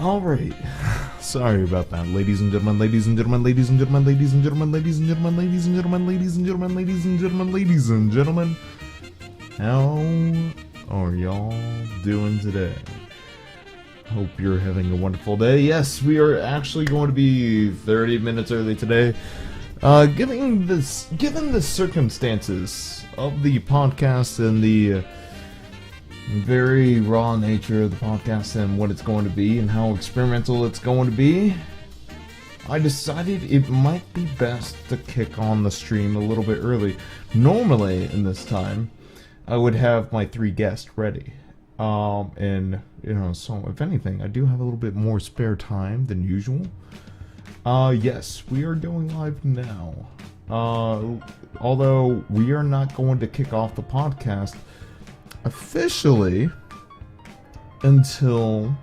Alright. Sorry about that, ladies and gentlemen, ladies and gentlemen, ladies and gentlemen, ladies and gentlemen, ladies and gentlemen, ladies and gentlemen, ladies and gentlemen, ladies and gentlemen, ladies and gentlemen. How are y'all doing today? Hope you're having a wonderful day. Yes, we are actually going to be 30 minutes early today. Given the circumstances of the podcast and the very raw nature of the podcast and what it's going to be and how experimental it's going to be, I decided it might be best to kick on the stream a little bit early. Normally, in this time, I would have my 3 guests ready. And, so if anything, I do have a little bit more spare time than usual. Yes, we are going live now. Although we are not going to kick off the podcast officially until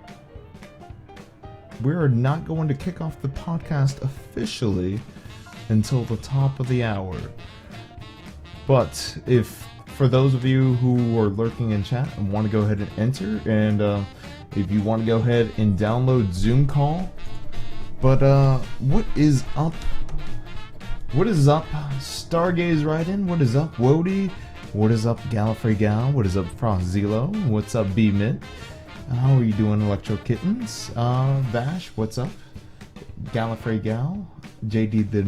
the top of the hour. But if for those of you who are lurking in chat and want to go ahead and enter, and if you want to go ahead and download Zoom call. But what is up? What is up, Stargaze Raiden? What is up, Woddee? What is up, Gallifrey Gal? What is up, Frost Zelo? What's up, B-Mint? How are you doing, Electro Kittens? Vash, what's up? Gallifrey Gal? JD the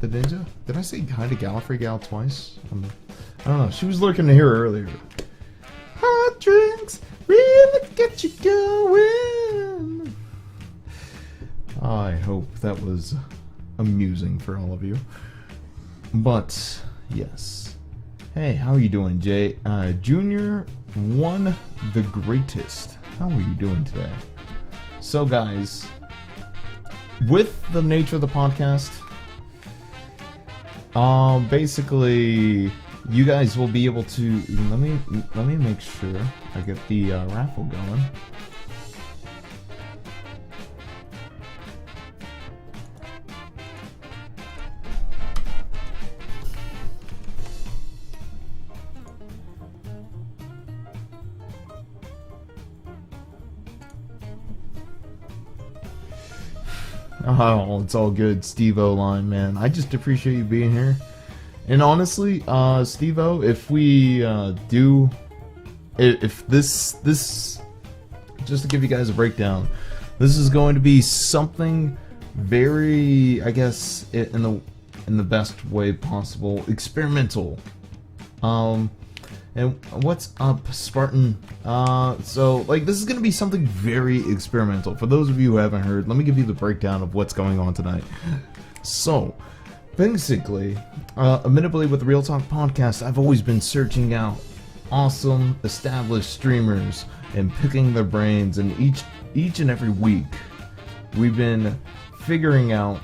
Ninja? Did I say hi to Gallifrey Gal twice? I don't know. She was lurking here earlier. Hot drinks really get you going. I hope that was amusing for all of you. But yes. Hey, how are you doing, Jay? Junior One the Greatest. How are you doing today? So, guys, with the nature of the podcast, basically, you guys will be able to. Let me make sure I get the raffle going. Oh, it's all good, Steve-O line, man. I just appreciate you being here. And honestly, Steve-O, if we if this, just to give you guys a breakdown, this is going to be something very, I guess, in the best way possible, experimental. And what's up, Spartan? So, this is going to be something very experimental. For those of you who haven't heard, let me give you the breakdown of what's going on tonight. So, basically, admittedly with the Real Talk podcast, I've always been searching out awesome, established streamers and picking their brains. And each and every week, we've been figuring out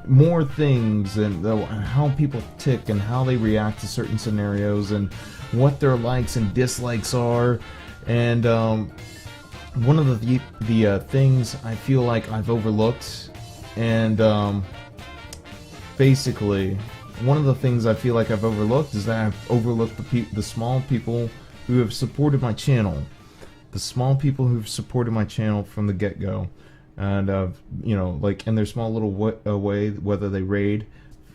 more things and how people tick and how they react to certain scenarios and what their likes and dislikes are. And one of the things I feel like I've overlooked, and basically one of the things I feel like I've overlooked is that I've overlooked the small people who have supported my channel. The small people who've supported my channel from the get-go. And, in their small little way, whether they raid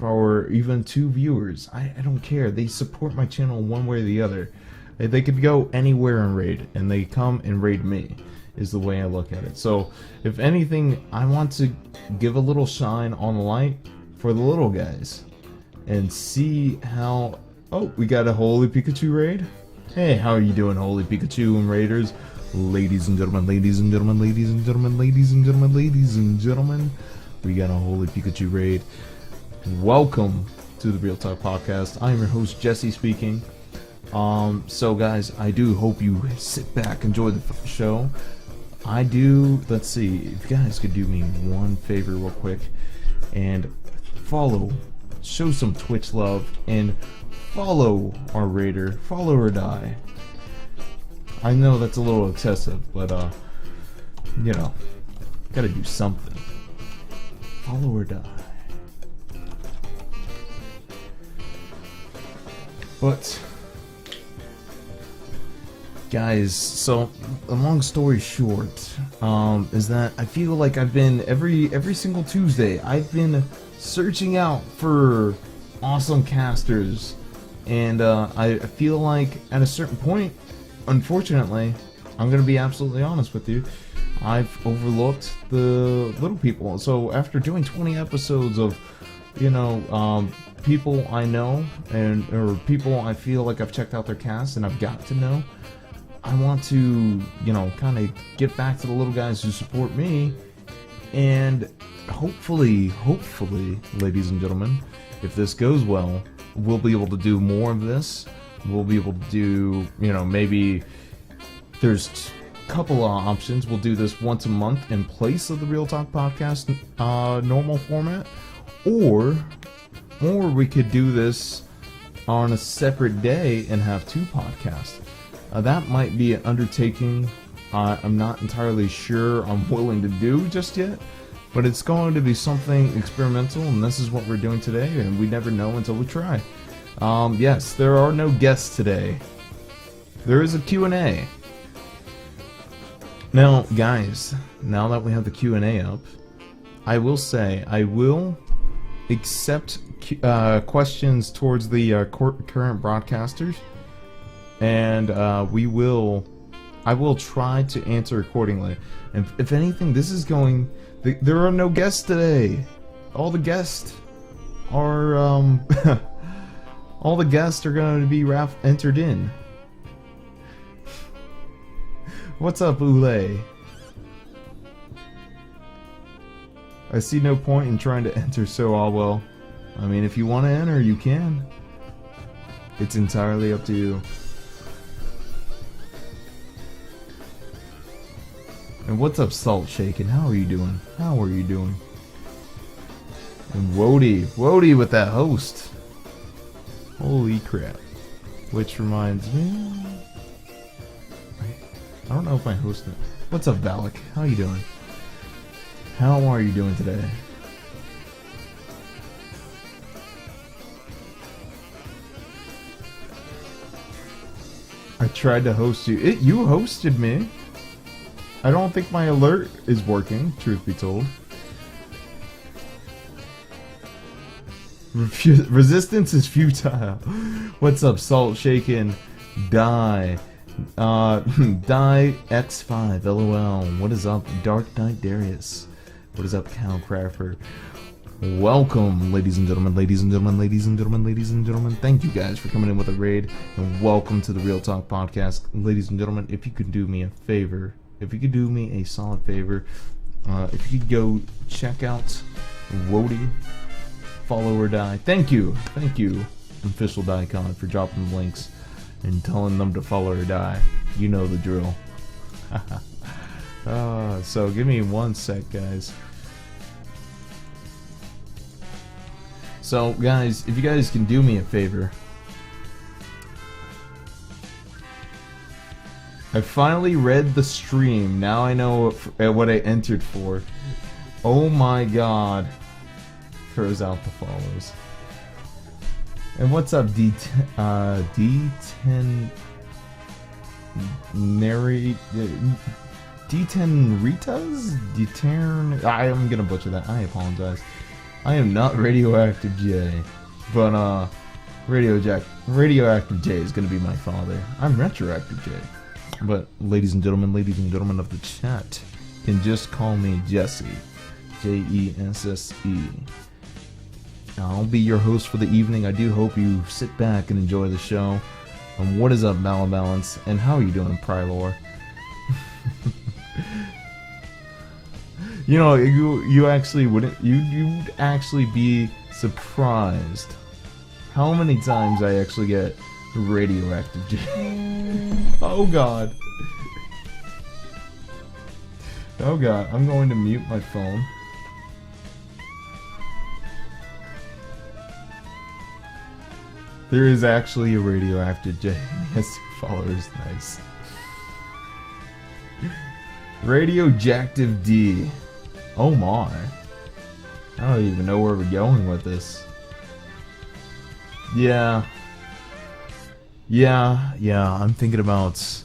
or even 2 viewers, I don't care. They support my channel one way or the other. They could go anywhere and raid, and they come and raid me, is the way I look at it. So, if anything, I want to give a little shine on the light for the little guys and see how... Oh, we got a Holy Pikachu raid? Hey, how are you doing, Holy Pikachu and Raiders? Ladies and gentlemen, ladies and gentlemen, ladies and gentlemen, ladies and gentlemen, ladies and gentlemen, we got a Holy Pikachu raid. Welcome to the Real Talk podcast. I am your host, Jesse, speaking. So guys, I do hope you sit back, enjoy the show. Let's see, if you guys could do me one favor real quick and show some Twitch love, and follow our raider, follow or die. I know that's a little excessive, but, gotta do something. Follow or die. But, Guys, so a long story short, is that I feel like I've been every single Tuesday I've been searching out for awesome casters, and I feel like at a certain point, unfortunately, I'm gonna be absolutely honest with you, I've overlooked the little people. So after doing 20 episodes of, people I know or people I feel like I've checked out their cast and I've got to know, I want to, kind of get back to the little guys who support me, and hopefully, ladies and gentlemen, if this goes well, we'll be able to do more of this. We'll be able to do, maybe there's a couple of options. We'll do this once a month in place of the Real Talk Podcast normal format, or we could do this on a separate day and have 2 podcasts. That might be an undertaking I'm not entirely sure I'm willing to do just yet, but it's going to be something experimental, and this is what we're doing today, and we never know until we try. Yes, there are no guests today. There is a Q&A. Now, guys, now that we have the Q&A up, I will say I will accept questions towards the current broadcasters, and I will try to answer accordingly. And if anything, this is going. There are no guests today. All the guests are all the guests are going to be entered in. What's up, Ule? I see no point in trying to enter, so well. I mean, if you want to enter, you can. It's entirely up to you. And what's up, Salt Shakin'? How are you doing? How are you doing? And Woddee with that host. Holy crap. Which reminds me, I don't know if I hosted it. What's up, Valak? How you doing? How are you doing today? I tried to host you. You hosted me. I don't think my alert is working, truth be told. Resistance is futile. What's up, Salt Shakin'? Die X5, LOL. What is up, Dark Knight Darius? What is up, Cal Crafter? Welcome, ladies and gentlemen, ladies and gentlemen, ladies and gentlemen, ladies and gentlemen. Thank you guys for coming in with a raid, and welcome to the Real Talk Podcast. Ladies and gentlemen, if you could do me a favor, if you could do me a solid favor, if you could go check out Woddee, follow or die. Thank you, Official Diecon, for dropping the links and telling them to follow or die. You know the drill. So give me 1 sec, guys. So, guys, if you guys can do me a favor, I finally read the stream. Now I know what I entered for. Oh my god. Throws out the follows. And what's up, D10 Nary D10 Ritas? D10, I'm gonna butcher that. I apologize. I am not Radioactive J, but Radioactive J is gonna be my father. I'm Retroactive J. But ladies and gentlemen of the chat, can just call me Jesse. Jesse. I'll be your host for the evening. I do hope you sit back and enjoy the show. And what is up, Balance? And how are you doing, Prylor? You actually wouldn't. You'd actually be surprised how many times I actually get Radioactive J. Oh god. Oh god. I'm going to mute my phone. There is actually a Radioactive J. Yes, followers. Nice. Radioactive D. Oh my. I don't even know where we're going with this. Yeah, I'm thinking about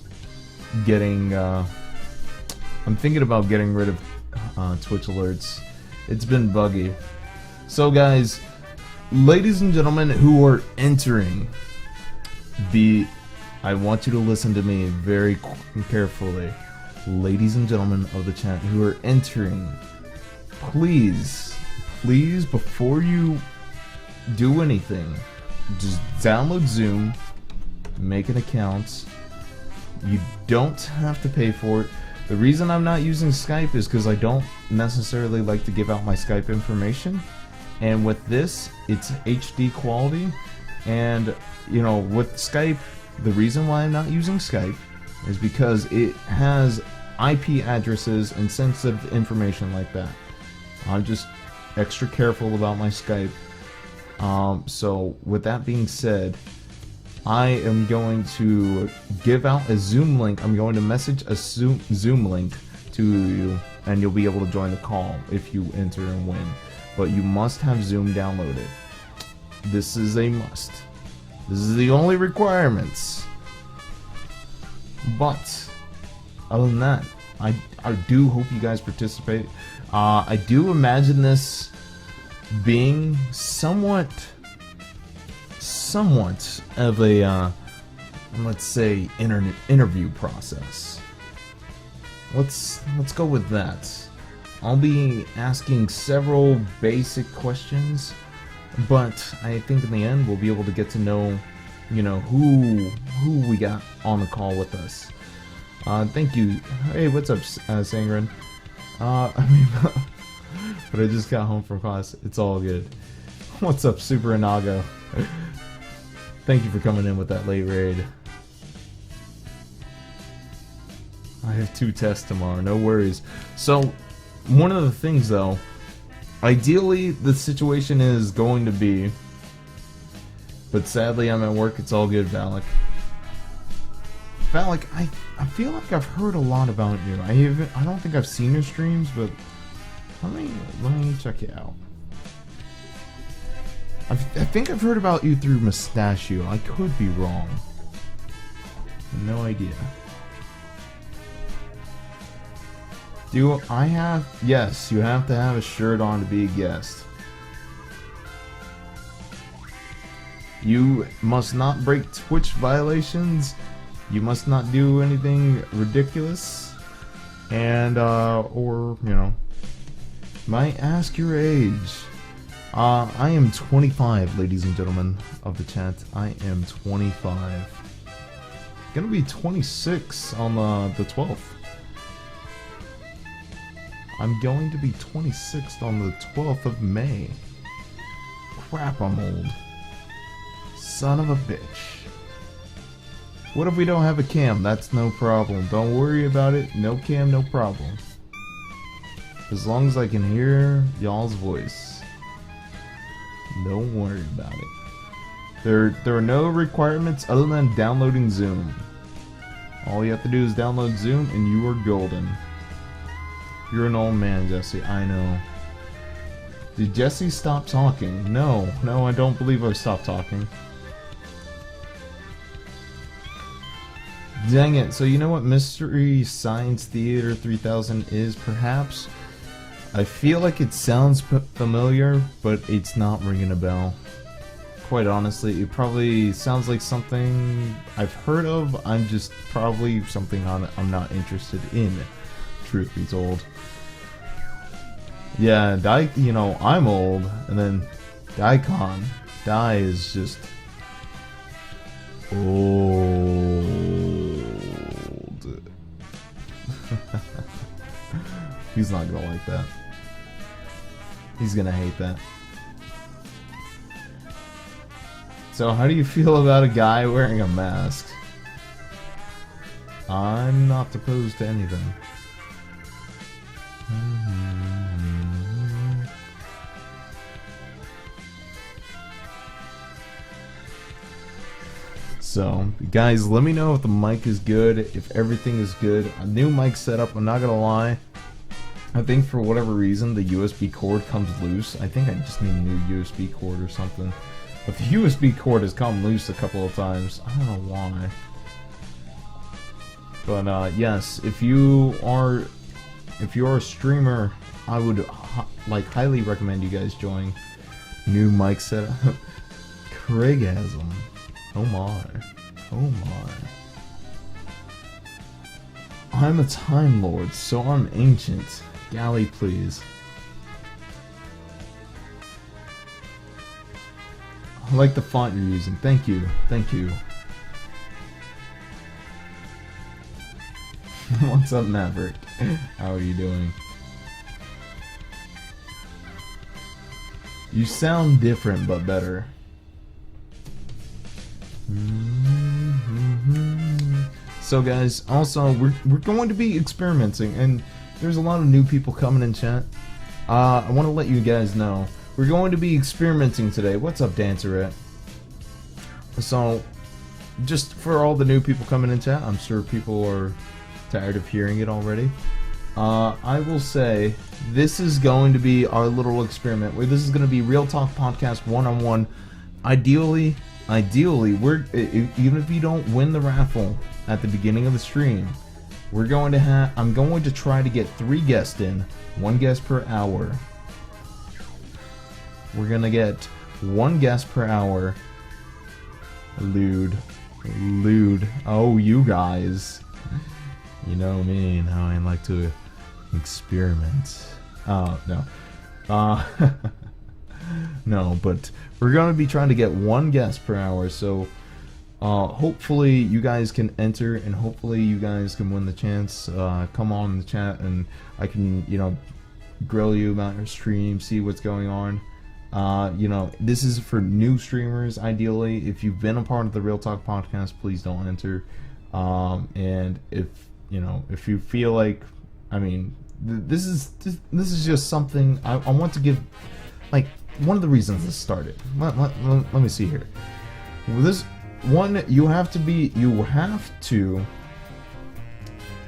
getting, I'm thinking about getting rid of Twitch alerts. It's been buggy. So guys, ladies and gentlemen who are entering I want you to listen to me very carefully. Ladies and gentlemen of the chat who are entering, please, before you do anything, just download Zoom, make an account. You don't have to pay for it. The reason I'm not using Skype is because I don't necessarily like to give out my Skype information. And with this, it's HD quality. And, you know, with Skype, the reason why I'm not using Skype is because it has IP addresses and sensitive information like that. I'm just extra careful about my Skype. So with that being said, I am going to give out a Zoom link. I'm going to message a Zoom link to you, and you'll be able to join the call if you enter and win. But you must have Zoom downloaded. This is a must. This is the only requirements. But other than that, I do hope you guys participate. I do imagine this being somewhat of a let's say interview process. Let's go with that. I'll be asking several basic questions, but I think in the end we'll be able to get to know, you know, who we got on the call with us. Thank you. Hey, what's up, Sangren? But I just got home from class. It's all good. What's up, Super Inago? Thank you for coming in with that late raid. I have 2 tests tomorrow, no worries. So, one of the things though, ideally the situation is going to be, but sadly I'm at work, it's all good, Valak. Valak, I feel like I've heard a lot about you. I don't think I've seen your streams, but let me check you out. I think I've heard about you through Mustachio. I could be wrong. No idea. Do I have? Yes, you have to have a shirt on to be a guest. You must not break Twitch violations. You must not do anything ridiculous. And, or, you know, might ask your age. I am 25, ladies and gentlemen of the chat. I am 25. Gonna be 26 on the 12th. I'm going to be 26 on the 12th of May. Crap, I'm old. Son of a bitch. What if we don't have a cam? That's no problem. Don't worry about it. No cam, no problem. As long as I can hear y'all's voice. Don't worry about it. There are no requirements other than downloading Zoom. All you have to do is download Zoom and you are golden. You're an old man, Jesse. I know. Did Jesse stop talking? No, I don't believe I stopped talking. Dang it. So you know what Mystery Science Theater 3000 is, perhaps? I feel like it sounds familiar, but it's not ringing a bell. Quite honestly, it probably sounds like something I've heard of. I'm just probably something I'm not interested in, truth be told. Yeah, you know, I'm old, and then Daikon. Dai is just old. He's not gonna like that. He's gonna hate that. So how do you feel about a guy wearing a mask? I'm not opposed to anything. So, guys, let me know if the mic is good, if everything is good. A new mic setup, I'm not gonna lie. I think for whatever reason, the USB cord comes loose. I think I just need a new USB cord or something. But the USB cord has come loose a couple of times. I don't know why. But yes, if you are a streamer, I would highly recommend you guys join. New mic setup. Craigasm. Oh my. Oh my. I'm a Time Lord, so I'm ancient. Galley, please. I like the font you're using. Thank you. Thank you. What's up, Maverick? How are you doing? You sound different, but better. So guys, also we're going to be experimenting, and there's a lot of new people coming in chat. I want to let you guys know we're going to be experimenting today. What's up, Dancerette? So, just for all the new people coming in chat, I'm sure people are tired of hearing it already. I will say this is going to be our little experiment where this is going to be Real Talk Podcast 1-on-1. Ideally, even if you don't win the raffle at the beginning of the stream, I'm going to try to get 3 guests in, 1 guest per hour. We're gonna get 1 guest per hour. Lewd. Oh, you guys. You know me and how I like to experiment. No. No, but we're gonna be trying to get 1 guest per hour, so hopefully you guys can enter, and hopefully you guys can win the chance. Come on in the chat, and I can, grill you about your stream, see what's going on. This is for new streamers. Ideally, if you've been a part of the Real Talk Podcast, please don't enter. And if you feel like, this is just something I want to give, one of the reasons this started. Let me see here. This one, you have to.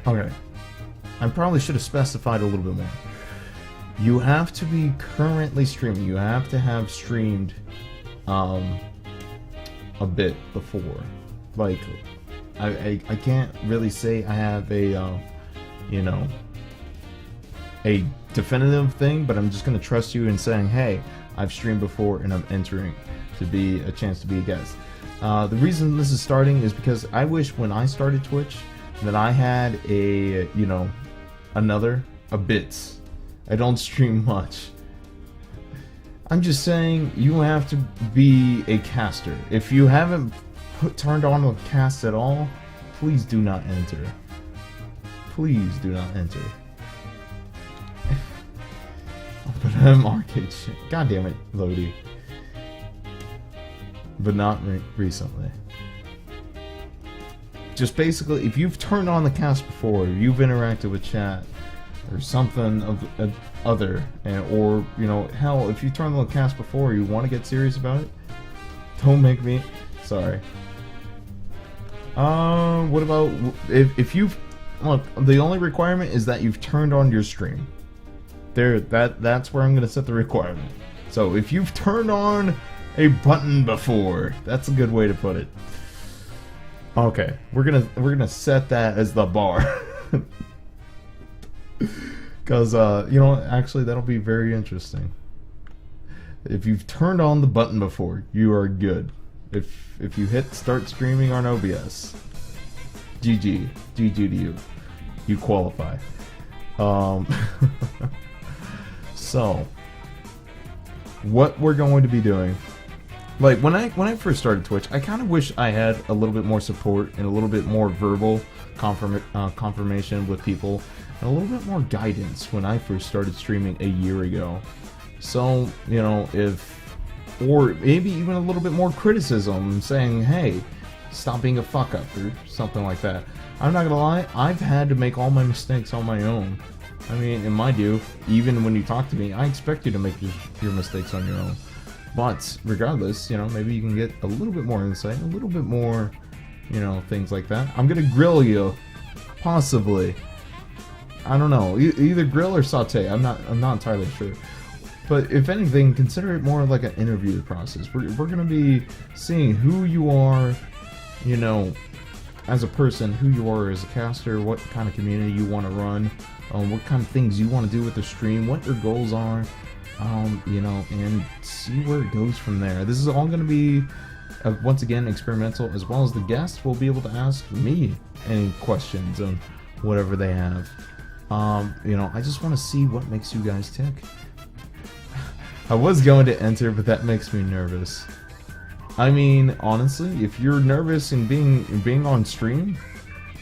Okay, I probably should have specified a little bit more. You have to be currently streaming. You have to have streamed a bit before. I can't really say I have a definitive thing, but I'm just going to trust you in saying, hey, I've streamed before and I'm entering to be a chance to be a guest. The reason this is starting is because I wish when I started Twitch that I had a bits. I don't stream much. I'm just saying you have to be a caster. If you haven't turned on a cast at all, please do not enter. Please do not enter. But I'm arcade shit. God damn it, Woddee. But not recently. Just basically, if you've turned on the cast before, you've interacted with chat, or something of other, or hell, if you turn on the cast before, you want to get serious about it, don't make me. Sorry. What about if you've look? The only requirement is that you've turned on your stream. That's where I'm gonna set the requirement. So if you've turned on a button before, that's a good way to put it. Okay, we're gonna set that as the bar. Because actually that'll be very interesting. If you've turned on the button before, you are good. If you hit start streaming on OBS, GG to you. You qualify. So what we're going to be doing, when I first started Twitch, I kind of wish I had a little bit more support and a little bit more verbal confirmation with people, and a little bit more guidance when I first started streaming a year ago. So, or maybe even a little bit more criticism, saying, hey, stop being a fuck up, or something like that. I'm not gonna lie, I've had to make all my mistakes on my own. In my view, even when you talk to me, I expect you to make your mistakes on your own. But regardless, maybe you can get a little bit more insight, a little bit more, things like that. I'm gonna grill you, possibly. I don't know, either grill or saute. I'm not entirely sure. But if anything, consider it more like an interview process. We're gonna be seeing who you are, as a person, who you are as a caster, what kind of community you want to run, what kind of things you want to do with the stream, what your goals are, you know, and see where it goes from there. This is all going to be, once again, experimental, as well as the guests will be able to ask me any questions on whatever they have. You know, I just want to see what makes you guys tick. I was going to enter, but that makes me nervous. I mean, honestly, if you're nervous in being on stream,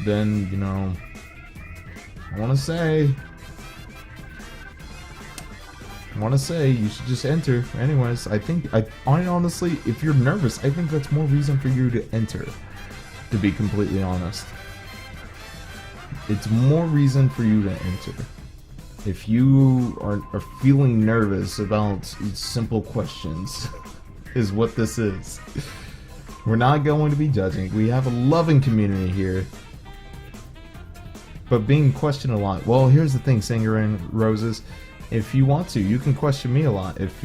then, you know, I want to say you should just enter. Anyways, I honestly, if you're nervous, I think that's more reason for you to enter, to be completely honest. It's more reason for you to enter. If you are feeling nervous about simple questions, is what this is. We're not going to be judging. We have a loving community here. But being questioned a lot. Well, here's the thing, Singer and Roses. If you want to, you can question me a lot. If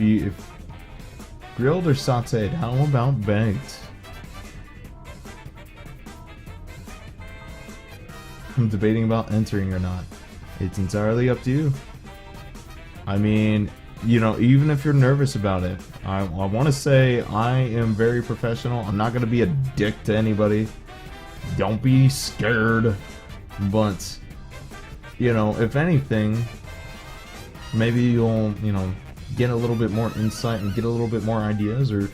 grilled or sauteed, how about baked? I'm debating about entering or not. It's entirely up to you. I mean, you know, even if you're nervous about it, I want to say I am very professional. I'm not going to be a dick to anybody. Don't be scared. But, you know, if anything, maybe you'll, you know, get a little bit more insight and get a little bit more ideas, or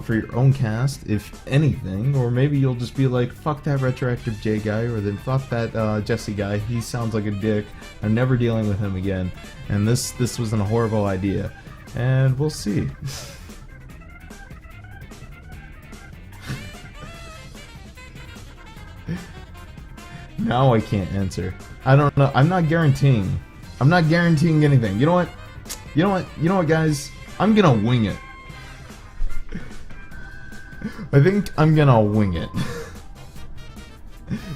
for your own cast, if anything. Or maybe you'll just be like, fuck that Retroactive J guy, or then fuck that Jesse guy, he sounds like a dick, I'm never dealing with him again, and this was a horrible idea. And we'll see. Now I can't answer. I don't know. I'm not guaranteeing anything. You know what, guys? I'm gonna wing it. I think I'm gonna wing it.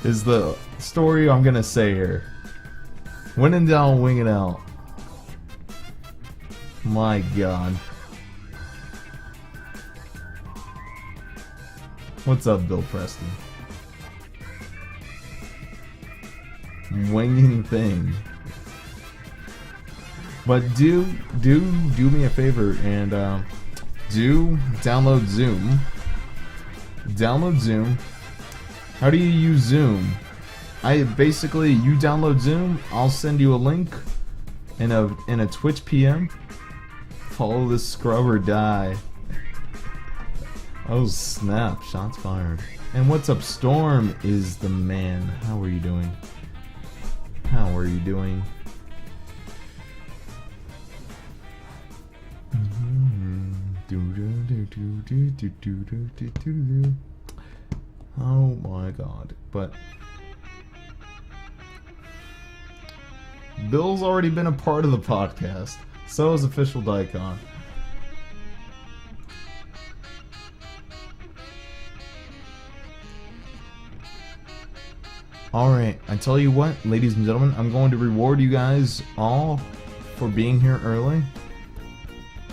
Is the story I'm gonna say here. When in doubt, wing it out. My God. What's up, Bill Preston? Winging thing. But do me a favor and do download Zoom. Download Zoom. How do you use Zoom? You download Zoom. I'll send you a link in a Twitch PM. Follow this scrub or die. Oh snap! Shots fired. And what's up? Storm is the man. How are you doing? How are you doing? Oh my God. But Bill's already been a part of the podcast. So is Official Daikon. Alright, I tell you what, ladies and gentlemen, I'm going to reward you guys all for being here early.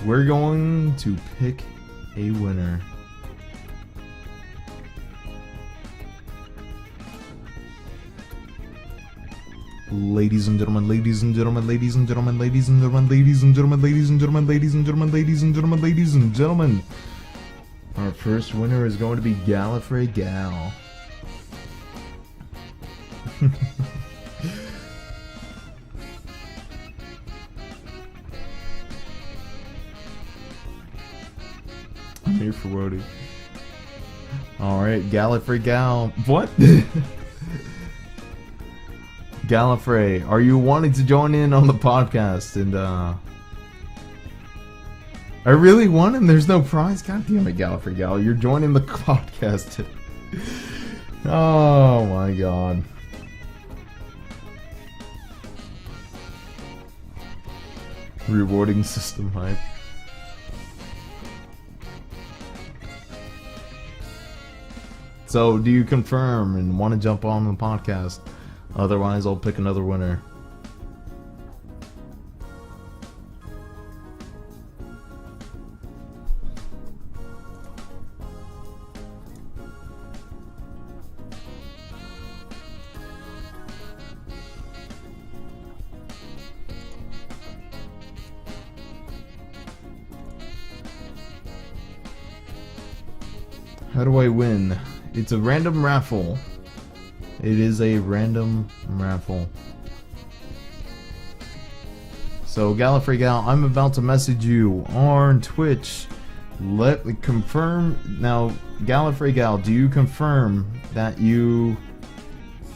We're going to pick a winner. Ladies and gentlemen, ladies and gentlemen, ladies and gentlemen, ladies and gentlemen, ladies and gentlemen, ladies and gentlemen, ladies and gentlemen, ladies and gentlemen, ladies and gentlemen. Our first winner is going to be Gallifrey Gal. I'm here for Woddee. Alright, Gallifrey Gal. What? Gallifrey, are you wanting to join in on the podcast? And I really won and there's no prize? God damn it, Gallifrey Gal, you're joining the podcast. Oh my God. Rewarding system hype. So, do you confirm and want to jump on the podcast? Otherwise, I'll pick another winner. How do I win? It's a random raffle. It is a random raffle. So, Gallifrey Gal, I'm about to message you on Twitch. Let me confirm. Now, Gallifrey Gal, do you confirm that you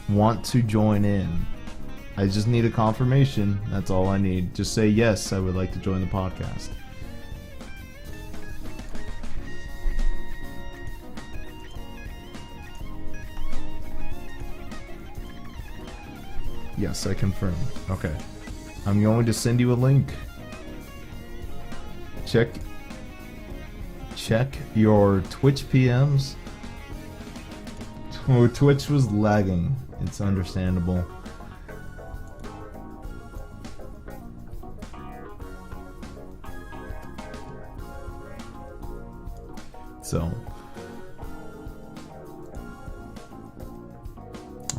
want to join in? I just need a confirmation. That's all I need. Just say yes, I would like to join the podcast. Yes, I confirm. Okay. I'm going to send you a link. Check your Twitch PMs. Oh, Twitch was lagging. It's understandable. So,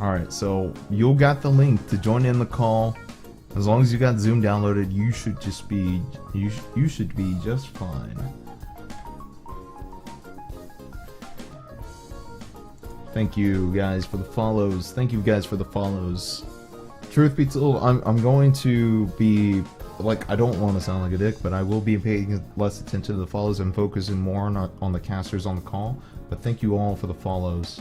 alright, so you got the link to join in the call. As long as you got Zoom downloaded, you should just be you should be just fine. Thank you guys for the follows. Thank you guys for the follows. Truth be told, I'm going to be like, I don't want to sound like a dick, but I will be paying less attention to the follows and focusing more on the casters on the call. But thank you all for the follows.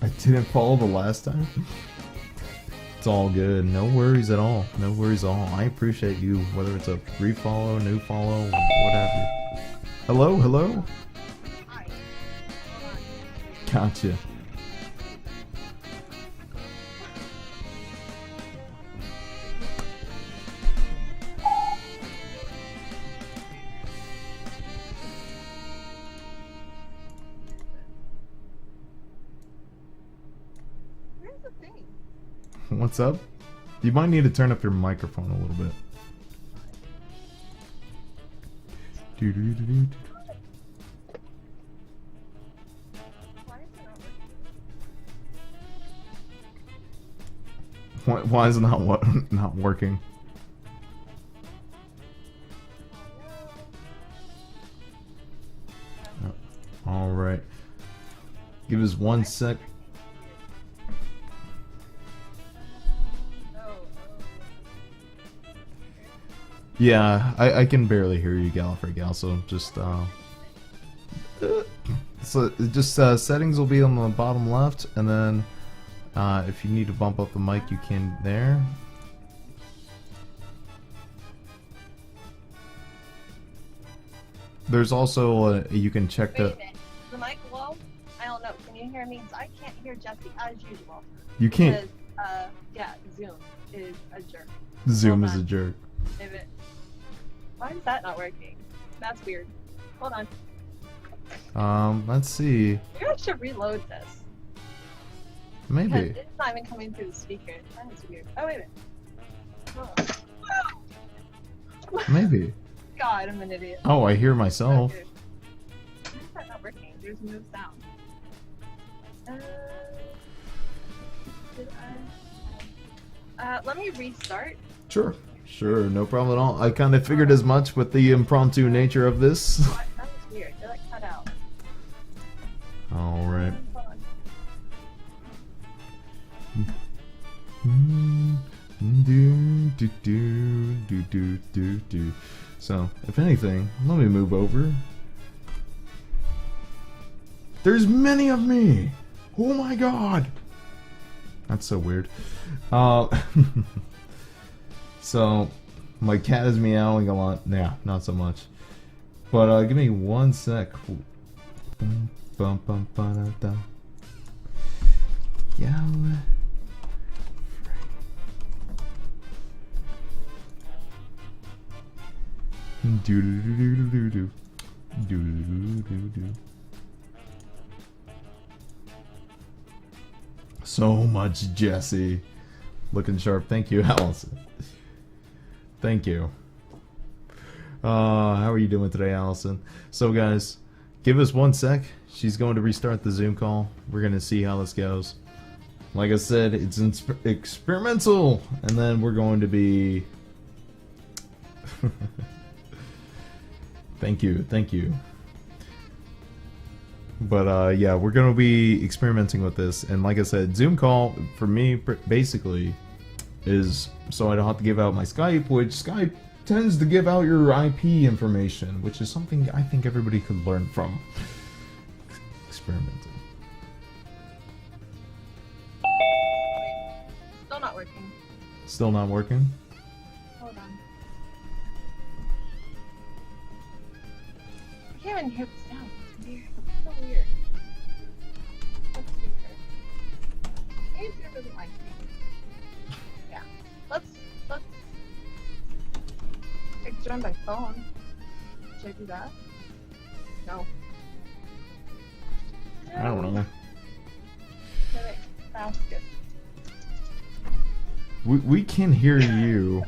I didn't follow the last time. It's all good. No worries at all. No worries at all. I appreciate you, whether it's a refollow, new follow, whatever. Hello, hello. Hi. Gotcha. Where's the thing? What's up? You might need to turn up your microphone a little bit. Doo-doo-doo-doo-doo. Why is it not working? Why is it not working? All right. Give us 1 sec. Yeah, I can barely hear you, Gallifrey Gal, so just settings will be on the bottom left, and then if you need to bump up the mic, you can there. There's also you can check Wait a the. minute. Is the mic low? I don't know. Can you hear me? 'Cause I can't hear Jesse as usual. You can't. Because, yeah, Zoom is a jerk. Zoom Hold is a on. jerk. If it... Why is that not working? That's weird. Hold on. Let's see. Maybe I should reload this. Maybe. Because it's not even coming through the speaker. That is weird. Oh, wait a minute. Oh. Maybe. God, I'm an idiot. Oh, I hear myself. Okay. Why is that not working? There's no sound. Did I... let me restart. Sure. Sure, no problem at all. I kind of figured as much with the impromptu nature of this. What? That was weird. It like cut out. Alright. Hold on. So, if anything, let me move over. There's many of me! Oh my god! That's so weird. So, my cat is meowing a lot. Nah, not so much. But give me 1 sec. Gallifrey. Do do do do do do do do do do. So much Jesse. Looking sharp. Thank you, Allison. Thank you. How are you doing today, Allison? So guys, give us 1 sec. She's going to restart the Zoom call. We're going to see how this goes. Like I said, it's experimental, and then we're going to be... Thank you, thank you. But yeah, we're gonna be experimenting with this, and like I said, Zoom call for me basically is so I don't have to give out my Skype, which Skype tends to give out your IP information, which is something I think everybody could learn from. Experimenting. Still not working. Still not working? Hold on. I can't even hear the sound. It's weird. It's so weird. Let's see here. Maybe it doesn't like me. Yeah. Let's I can join by phone. Should I do that? No. I don't know. Okay, that's good. We can hear you.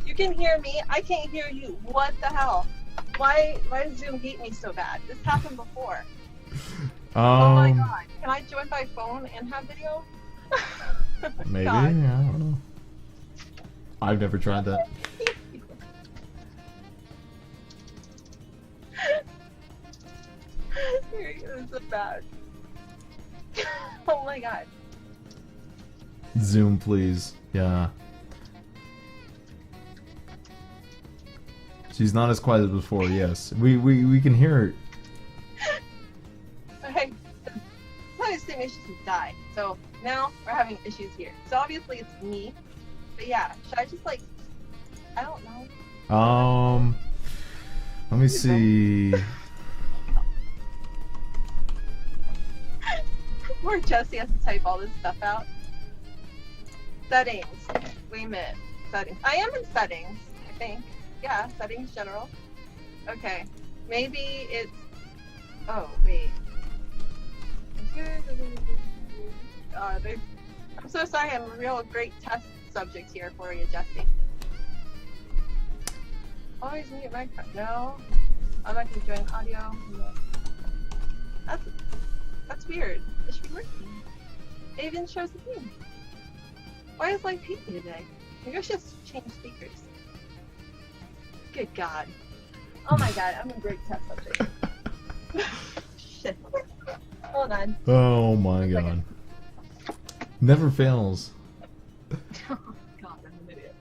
You can hear me. I can't hear you. What the hell? Why does Zoom hate me so bad? This happened before. Oh my god. Can I join by phone and have video? Maybe. God. I don't know. I've never tried that. This is bad. Oh my god. Zoom, please. Yeah. She's not as quiet as before. Yes, we can hear her. Okay. My estimation should die. So now we're having issues here. So obviously it's me. But yeah, should I just like? I don't know. Let me see. Poor Jesse has to type all this stuff out. Settings. Wait a minute. Settings. I am in settings, I think. Yeah, settings general. Okay. Maybe it's... Oh, wait. I'm so sorry, I'm a real great test subject here for you, Jesse. Always mute microphone. No. I'm not going to join audio. No. That's weird. It should be working. It even shows the theme. Why is life peaky today? Maybe I should change speakers. Good God. Oh my God, I'm a great test subject. Shit. Hold on. Oh my God. Never fails. Oh God, I'm an idiot.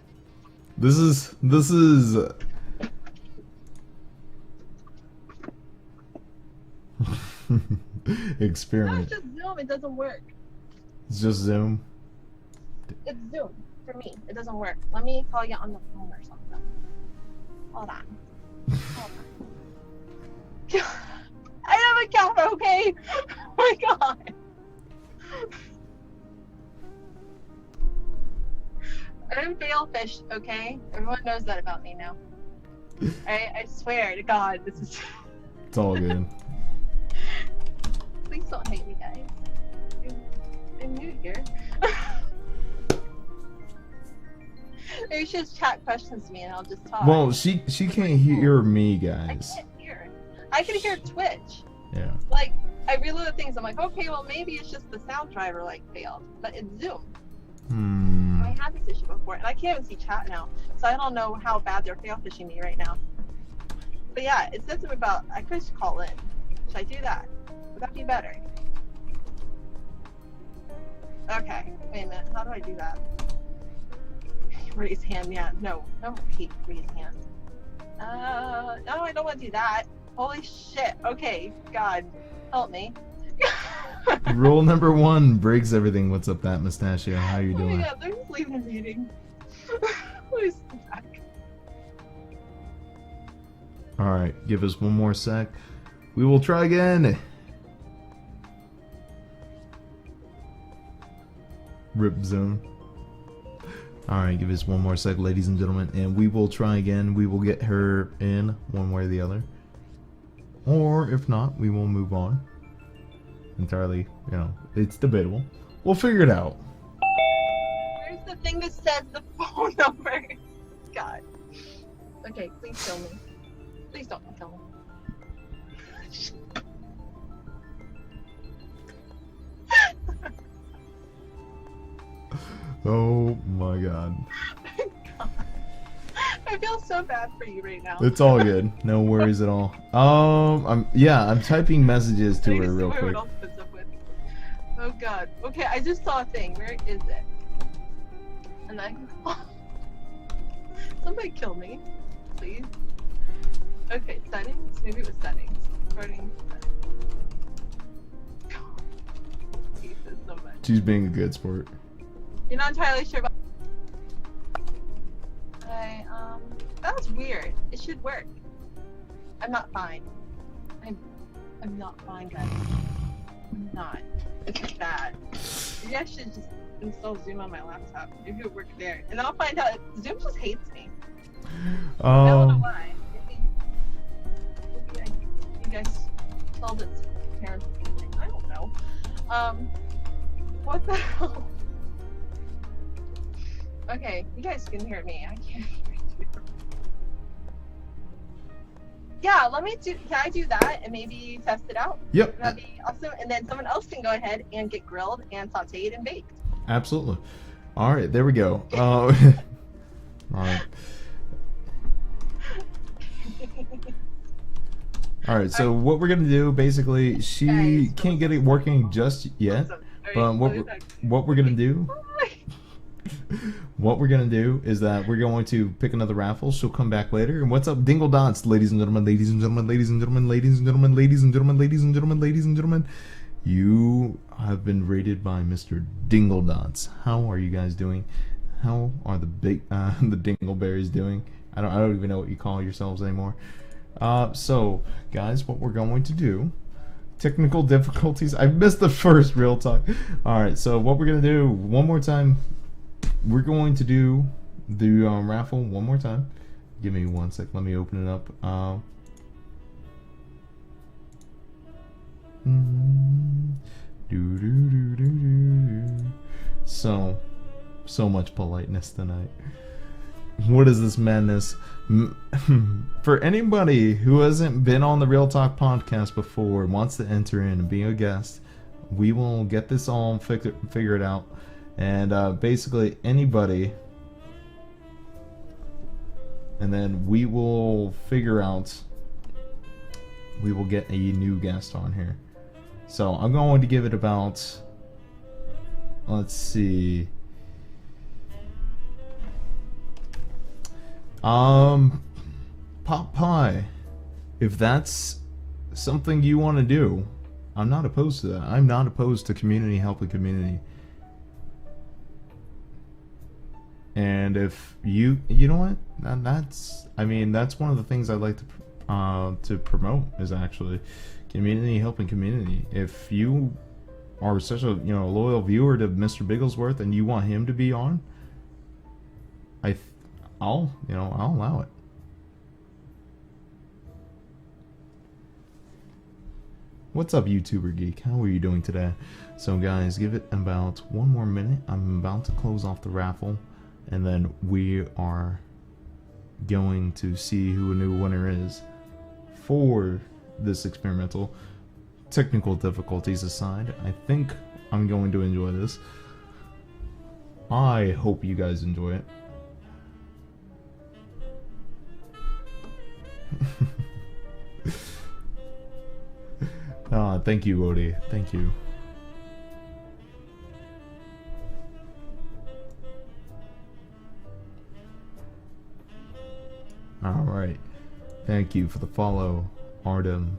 This is experiment. No, it's just Zoom. It doesn't work. It's just Zoom. It's Zoom for me. It doesn't work. Let me call you on the phone or something. Hold on. Hold on. I have a camera, okay? Oh my God. I'm Balefish, okay? Everyone knows that about me now. I swear to God, this is... It's all good. Please don't hate me, guys. I'm new here. Maybe you should just chat questions to me and I'll just talk. Well, she can't hear me, guys. I can't hear. I can hear Twitch. Yeah. Like, I reload things, I'm like, okay, well maybe it's just the sound driver like failed. But it's Zoom. I had this issue before, and I can't even see chat now, so I don't know how bad they're fail fishing me right now. But yeah, it says something about I could just call in. Should I do that? Would that be better? Okay, wait a minute. How do I do that? Raise hand, yeah. No, don't hate raise hand. No, I don't want to do that. Holy shit. Okay, God, help me. Rule number 1 breaks everything. What's up, that mustachio? How you Oh doing? my God, they're just leaving a meeting. Please come back. Alright, give us one more sec. We will try again. Rip zone. Alright, give us one more sec, ladies and gentlemen, and we will try again. We will get her in one way or the other. Or, if not, we will move on. Entirely, you know, it's debatable. We'll figure it out. Where's the thing that says the phone number? God. Okay, please kill me. Please don't kill me. Oh my God. God. I I feel so bad for you right now. It's all good. No worries at all. I'm typing messages to her real quick. What else up with. Oh god. Okay, I just saw a thing. Where is it? And I somebody kill me, please. Okay, settings. Maybe it was settings. Starting settings. God, Jesus, so much. She's being a good sport. You're not entirely sure about. That was weird. It should work. I'm not fine. I'm not fine, guys. I'm not. This is bad. Maybe I should just install Zoom on my laptop. Maybe it'll work there. And I'll find out. Zoom just hates me. I don't know why. Maybe you guys told its parents something. I don't know. What the hell? Okay, you guys can hear me. I can't hear you. Yeah, can I do that and maybe test it out? Yep. That'd be awesome. And then someone else can go ahead and get grilled and sauteed and baked. Absolutely. All right, there we go. All right. All right, so what we're gonna do, basically, she can't get it working just yet, but what we're gonna do, is that we're going to pick another raffle. She'll come back later. And what's up, Dingle Dots, ladies and gentlemen, ladies and gentlemen, ladies and gentlemen, ladies and gentlemen, ladies and gentlemen, ladies and gentlemen, ladies and gentlemen. You have been rated by Mr. Dingle Dots. How are you guys doing? How are the Dingleberries doing? I don't even know what you call yourselves anymore. So guys, what we're going to do, technical difficulties. I missed the first real talk. All right, so what we're gonna do one more time. We're going to do the raffle one more time. Give me 1 sec. Let me open it up. So much politeness tonight. What is this madness? For anybody who hasn't been on the Real Talk podcast before, wants to enter in and be a guest, we will get this all figured out. And basically anybody, and then we will figure out, we will get a new guest on here. So I'm going to give it about, let's see, Pop Pie, if that's something you want to do, I'm not opposed to that. I'm not opposed to community helping community. And if you know what, that's one of the things I'd like to promote, is actually community helping community. If you are such a loyal viewer to Mr. Bigglesworth and you want him to be on, I'll allow it. What's up, YouTuber Geek? How are you doing today? So guys, give it about 1 more minute. I'm about to close off the raffle. And then we are going to see who a new winner is for this experimental. Technical difficulties aside, I think I'm going to enjoy this. I hope you guys enjoy it. Thank you, Woddee. Thank you. Alright, thank you for the follow, Artem.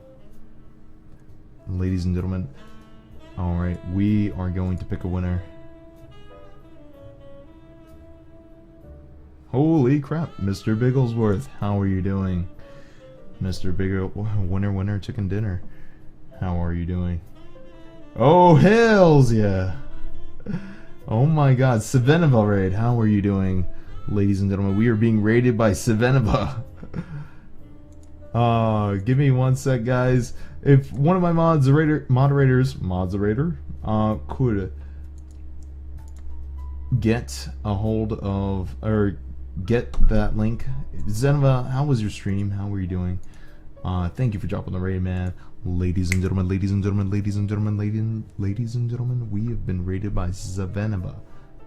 Ladies and gentlemen, alright, we are going to pick a winner. Holy crap, Mr. Bigglesworth, how are you doing? Mr. Winner chicken dinner, how are you doing? Oh, hells yeah! Oh my god, Savenova raid, how are you doing? Ladies and gentlemen, we are being raided by Savenova. Give me 1 sec, guys. If one of my moderators could get a hold of, or get that link. Zenova, how was your stream? How were you doing? Thank you for dropping the raid, man. Ladies and gentlemen, ladies and gentlemen, ladies and gentlemen, ladies and gentlemen, we have been raided by Savenova.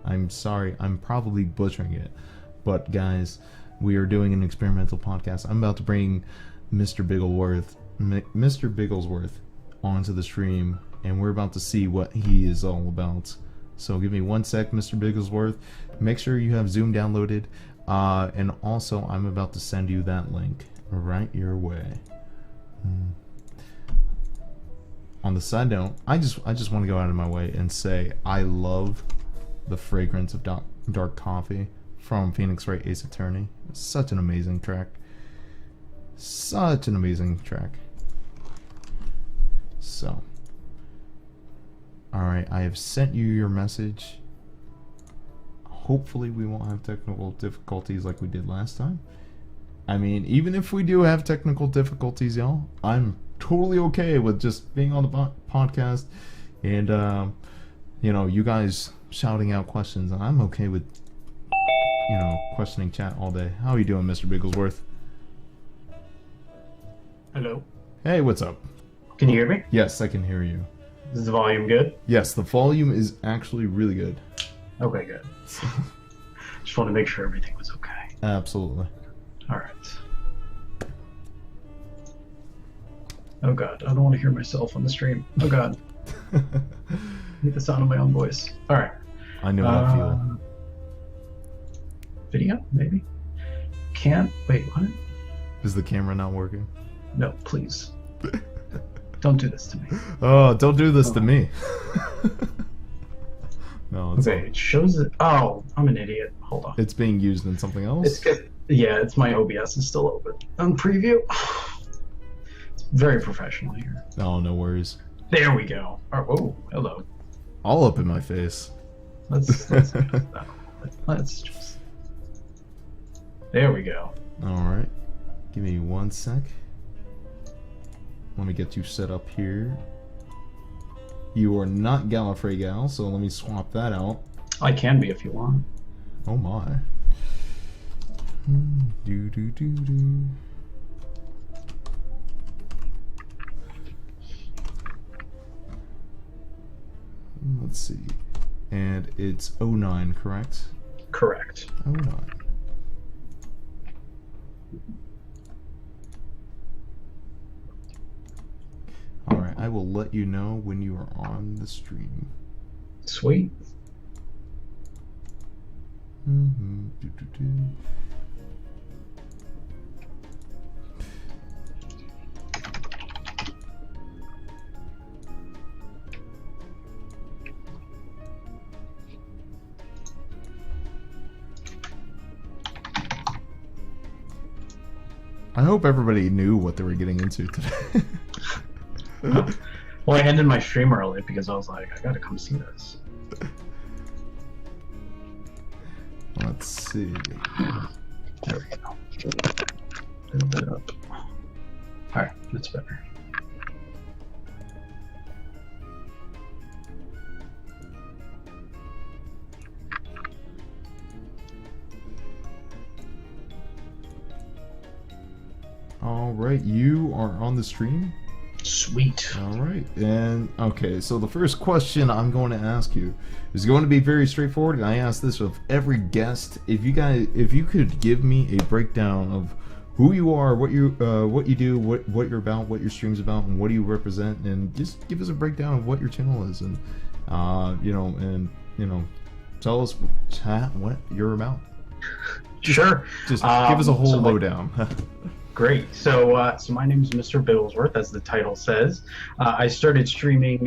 I'm sorry, I'm probably butchering it, but guys, we are doing an experimental podcast. I'm about to bring Mr. Bigglesworth onto the stream, and we're about to see what he is all about. So give me 1 sec, Mr. Bigglesworth. Make sure you have Zoom downloaded, and also I'm about to send you that link right your way. On the side note, I just want to go out of my way and say I love the fragrance of dark coffee from Phoenix Wright Ace Attorney. It's such an amazing track. Such an amazing track. So, alright, I have sent you your message. Hopefully we won't have technical difficulties like we did last time. I mean, even if we do have technical difficulties, y'all, I'm totally okay with just being on the podcast and, you know, you guys shouting out questions. I'm okay with, you know, questioning chat all day. How are you doing, Mr. Bigglesworth? Hello. Hey, what's up? Can you hear me? Yes, I can hear you. Is the volume good? Yes, the volume is actually really good. Okay, good. Just want to make sure everything was okay. Absolutely. All right. Oh god, I don't want to hear myself on the stream. Oh god. I hate the sound of my own voice. All right. I know how I feel. Video, maybe? Can't. Wait, what? Is the camera not working? No, please. Don't do this to me. Oh, don't do this to me. No, it's okay, it shows it. Oh, I'm an idiot. Hold on. It's being used in something else? It's good. Yeah, it's my OBS is still open. On preview. It's very professional here. Oh, no worries. There we go. Oh, hello. All up in my face. Let's just. There we go. Alright. Give me 1 sec. Let me get you set up here. You are not Gallifrey Gal, so let me swap that out. I can be if you want. Oh my. Do do do do. Let's see. And it's 09, correct? Correct. 09. Alright, I will let you know when you are on the stream. Sweet. I hope everybody knew what they were getting into today. Well, I ended my stream early because I was like, I gotta come see this. Let's see. There we go. A little bit up. Alright, that's better. Alright, you are on the stream? Sweet. Alright, and okay, so the first question I'm going to ask you is going to be very straightforward, and I ask this of every guest. If you could give me a breakdown of who you are, what you do, what you're about, what your stream's about, and what do you represent, and just give us a breakdown of what your channel is, and tell us what you're about. Sure. Just give us a whole lowdown. Great. So my name is Mr. Bigglesworth, as the title says. I started streaming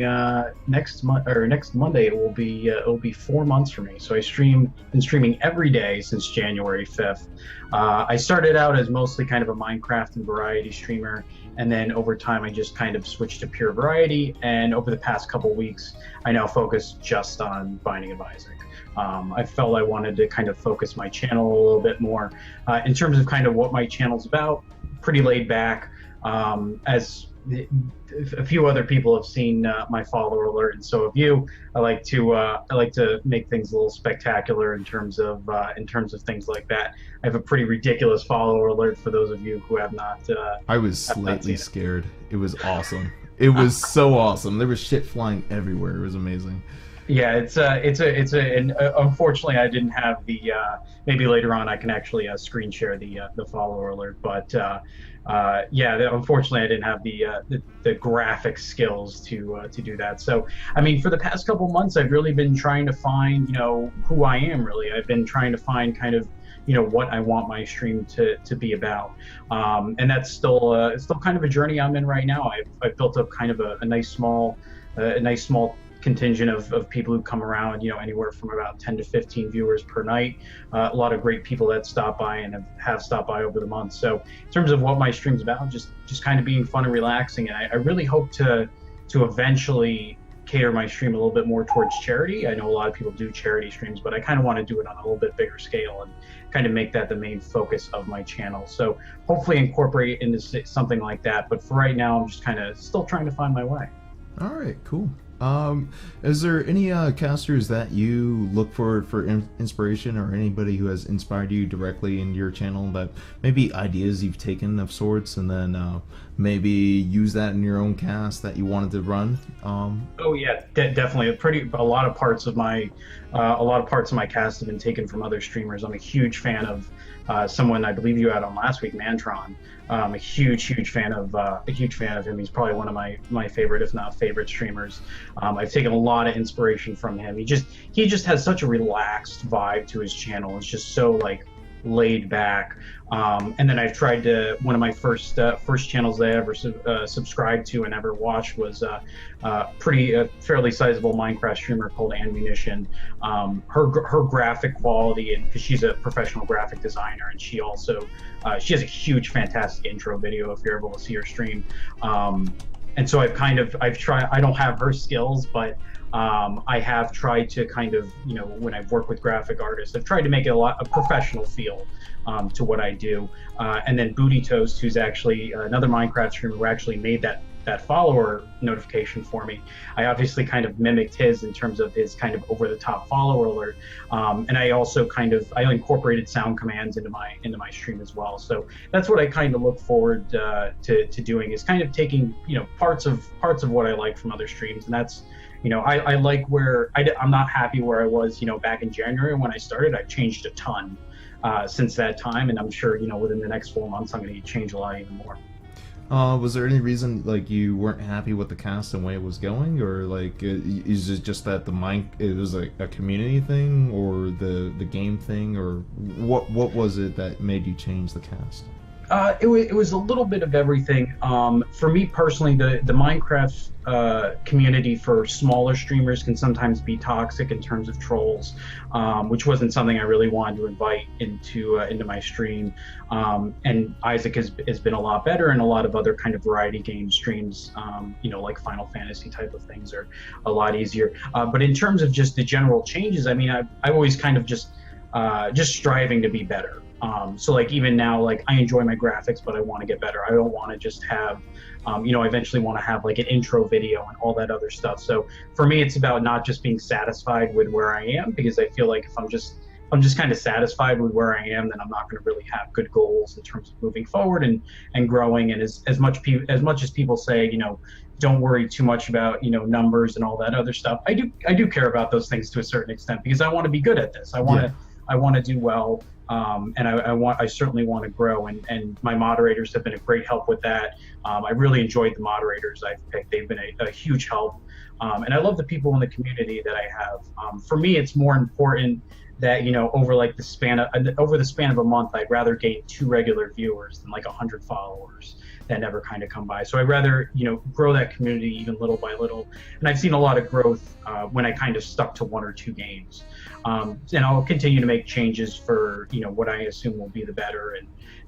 next Monday. It will be 4 months for me. So been streaming every day since January 5th. I started out as mostly kind of a Minecraft and variety streamer, and then over time I just kind of switched to pure variety. And over the past couple weeks, I now focus just on Binding of Isaac. I felt I wanted to kind of focus my channel a little bit more in terms of kind of what my channel's about. Pretty laid back. As a few other people have seen my follower alert, and so have you. I like to make things a little spectacular in terms of things like that. I have a pretty ridiculous follower alert for those of you who have not. I was slightly scared. It was awesome. It was so awesome. There was shit flying everywhere. It was amazing. Yeah, and unfortunately I didn't have the maybe later on I can actually screen share the follower alert, but yeah, unfortunately I didn't have the graphic skills to do that. So I mean, for the past couple months I've really been trying to find, who I am really. I've been trying to find kind of, what I want my stream to be about, and that's still kind of a journey I'm in right now. I've built up kind of a nice small contingent of people who come around, anywhere from about 10 to 15 viewers per night. A lot of great people that stop by and have stopped by over the months. So in terms of what my stream's about, just kind of being fun and relaxing. And I really hope to eventually cater my stream a little bit more towards charity. I know a lot of people do charity streams, but I kind of want to do it on a little bit bigger scale and kind of make that the main focus of my channel. So hopefully incorporate it into something like that. But for right now, I'm just kind of still trying to find my way. All right, cool. Is there any casters that you look for inspiration, or anybody who has inspired you directly in your channel, that maybe ideas you've taken of sorts and then maybe use that in your own cast that you wanted to run? Oh yeah, definitely. A lot of parts of my cast have been taken from other streamers. I'm a huge fan of someone I believe you had on last week, Mantron. A huge fan of him. He's probably one of my favorite, if not favorite, streamers. I've taken a lot of inspiration from him. He just has such a relaxed vibe to his channel. It's just so like laid back. And then I've tried to, one of my first channels that I ever subscribed to and ever watched was a fairly sizable Minecraft streamer called Ammunition. Her graphic quality, and because she's a professional graphic designer, and she has a huge fantastic intro video if you're able to see her stream. And so I've tried, I don't have her skills, but I have tried to kind of, when I've worked with graphic artists, I've tried to make it a professional feel to what I do. And then Booty Toast, who's actually another Minecraft streamer who actually made that follower notification for me. I obviously kind of mimicked his in terms of his kind of over-the-top follower alert, and I also I incorporated sound commands into my stream as well. So that's what I kind of look forward to doing, is kind of taking parts of what I like from other streams, and that's I like where I'm not happy where I was back in January when I started. I've changed a ton since that time, and I'm sure within the next 4 months I'm going to change a lot even more. Was there any reason like you weren't happy with the cast and way it was going, or like is it just that it was a community thing, or the game thing, or what was it that made you change the cast? It was a little bit of everything. For me personally, the Minecraft community for smaller streamers can sometimes be toxic in terms of trolls, which wasn't something I really wanted to invite into my stream. And Isaac has been a lot better, and a lot of other kind of variety game streams, like Final Fantasy type of things, are a lot easier. But in terms of just the general changes, I mean, I've always kind of just striving to be better. So like even now, like I enjoy my graphics, but I want to get better. I don't want to just have, I eventually want to have like an intro video and all that other stuff. So for me, it's about not just being satisfied with where I am, because I feel like if I'm just kind of satisfied with where I am, then I'm not going to really have good goals in terms of moving forward and growing. And as much as people say, don't worry too much about numbers and all that other stuff, I do care about those things to a certain extent, because I want to be good at this. I want to do well. And I certainly want to grow, and my moderators have been a great help with that. I really enjoyed the moderators I've picked. They've been a huge help, and I love the people in the community that I have. For me, it's more important that over the span of a month, I'd rather gain 2 regular viewers than like 100 followers that never kind of come by. So I'd rather grow that community even little by little, and I've seen a lot of growth when I kind of stuck to 1 or 2 games. And I'll continue to make changes for what I assume will be the better,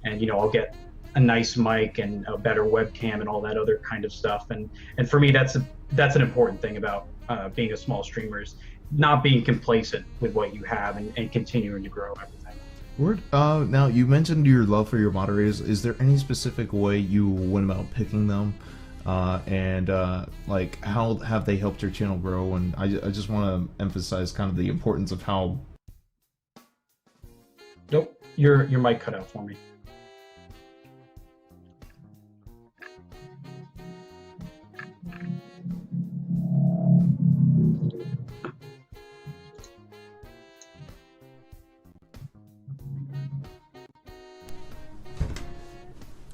and I'll get a nice mic and a better webcam and all that other kind of stuff. And for me, that's an important thing about being a small streamer, is not being complacent with what you have and continuing to grow everything. Word. Now you mentioned your love for your moderators. Is there any specific way you went about picking them? And like how have they helped your channel grow? And I just want to emphasize kind of the importance of how. Nope, your mic cut out for me.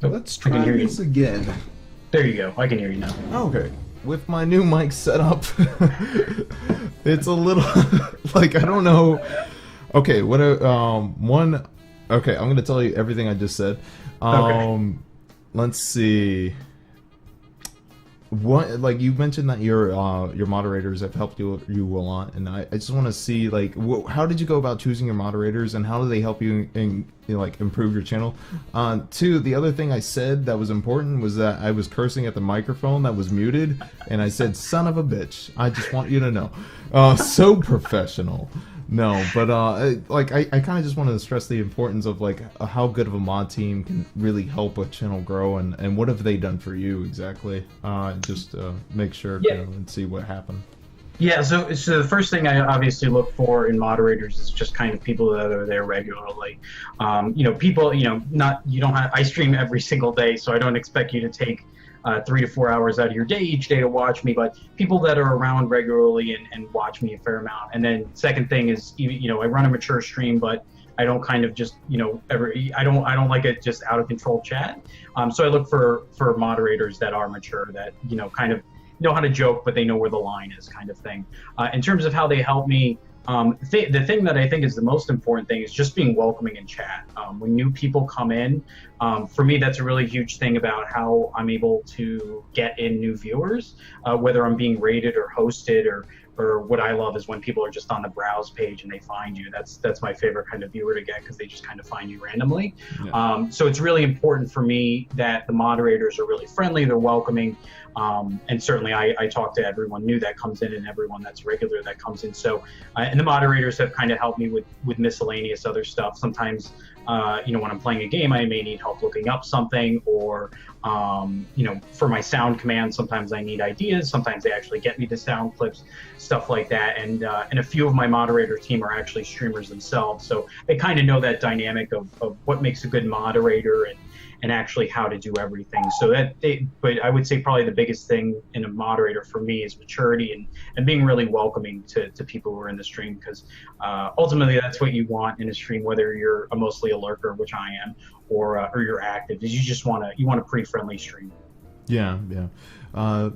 Let's I can try hear you. this again. There you go. I can hear you now. Okay. With my new mic setup, it's a little like I don't know. Okay, what one. Okay, I'm gonna tell you everything I just said. Okay. Let's see. What, like you mentioned that your moderators have helped you a lot, and I just want to see like how did you go about choosing your moderators, and how do they help you like improve your channel? Two, the other thing I said that was important was that I was cursing at the microphone that was muted, and I said "son of a bitch." I just want you to know, so professional. No, but like I kind of just wanted to stress the importance of like how good of a mod team can really help a channel grow, and what have they done for you exactly? Just make sure and see what happened. Yeah, so the first thing I obviously look for in moderators is just kind of people that are there regularly. People, I stream every single day, so I don't expect you to take 3 to 4 hours out of your day each day to watch me, but people that are around regularly and watch me a fair amount. And then second thing is, I run a mature stream, but I don't kind of just, I don't like it just out of control chat. So I look for moderators that are mature, that, kind of know how to joke, but they know where the line is, kind of thing. In terms of how they help me, the thing that I think is the most important thing is just being welcoming in chat. When new people come in, for me, that's a really huge thing about how I'm able to get in new viewers, whether I'm being rated or hosted, or what I love is when people are just on the browse page and they find you. That's my favorite kind of viewer to get, because they just kind of find you randomly. Yeah. So it's really important for me that the moderators are really friendly, they're welcoming, and certainly I talk to everyone new that comes in and everyone that's regular that comes in. So and the moderators have kind of helped me with miscellaneous other stuff. Sometimes when I'm playing a game, I may need help looking up something, or for my sound command, sometimes I need ideas. Sometimes they actually get me the sound clips, stuff like that. And a few of my moderator team are actually streamers themselves, so they kind of know that dynamic of what makes a good moderator and actually how to do everything. So but I would say probably the biggest thing in a moderator for me is maturity and being really welcoming to people who are in the stream, because ultimately that's what you want in a stream, whether you're mostly a lurker, which I am, or you're active, is you want a pretty friendly stream. Yeah.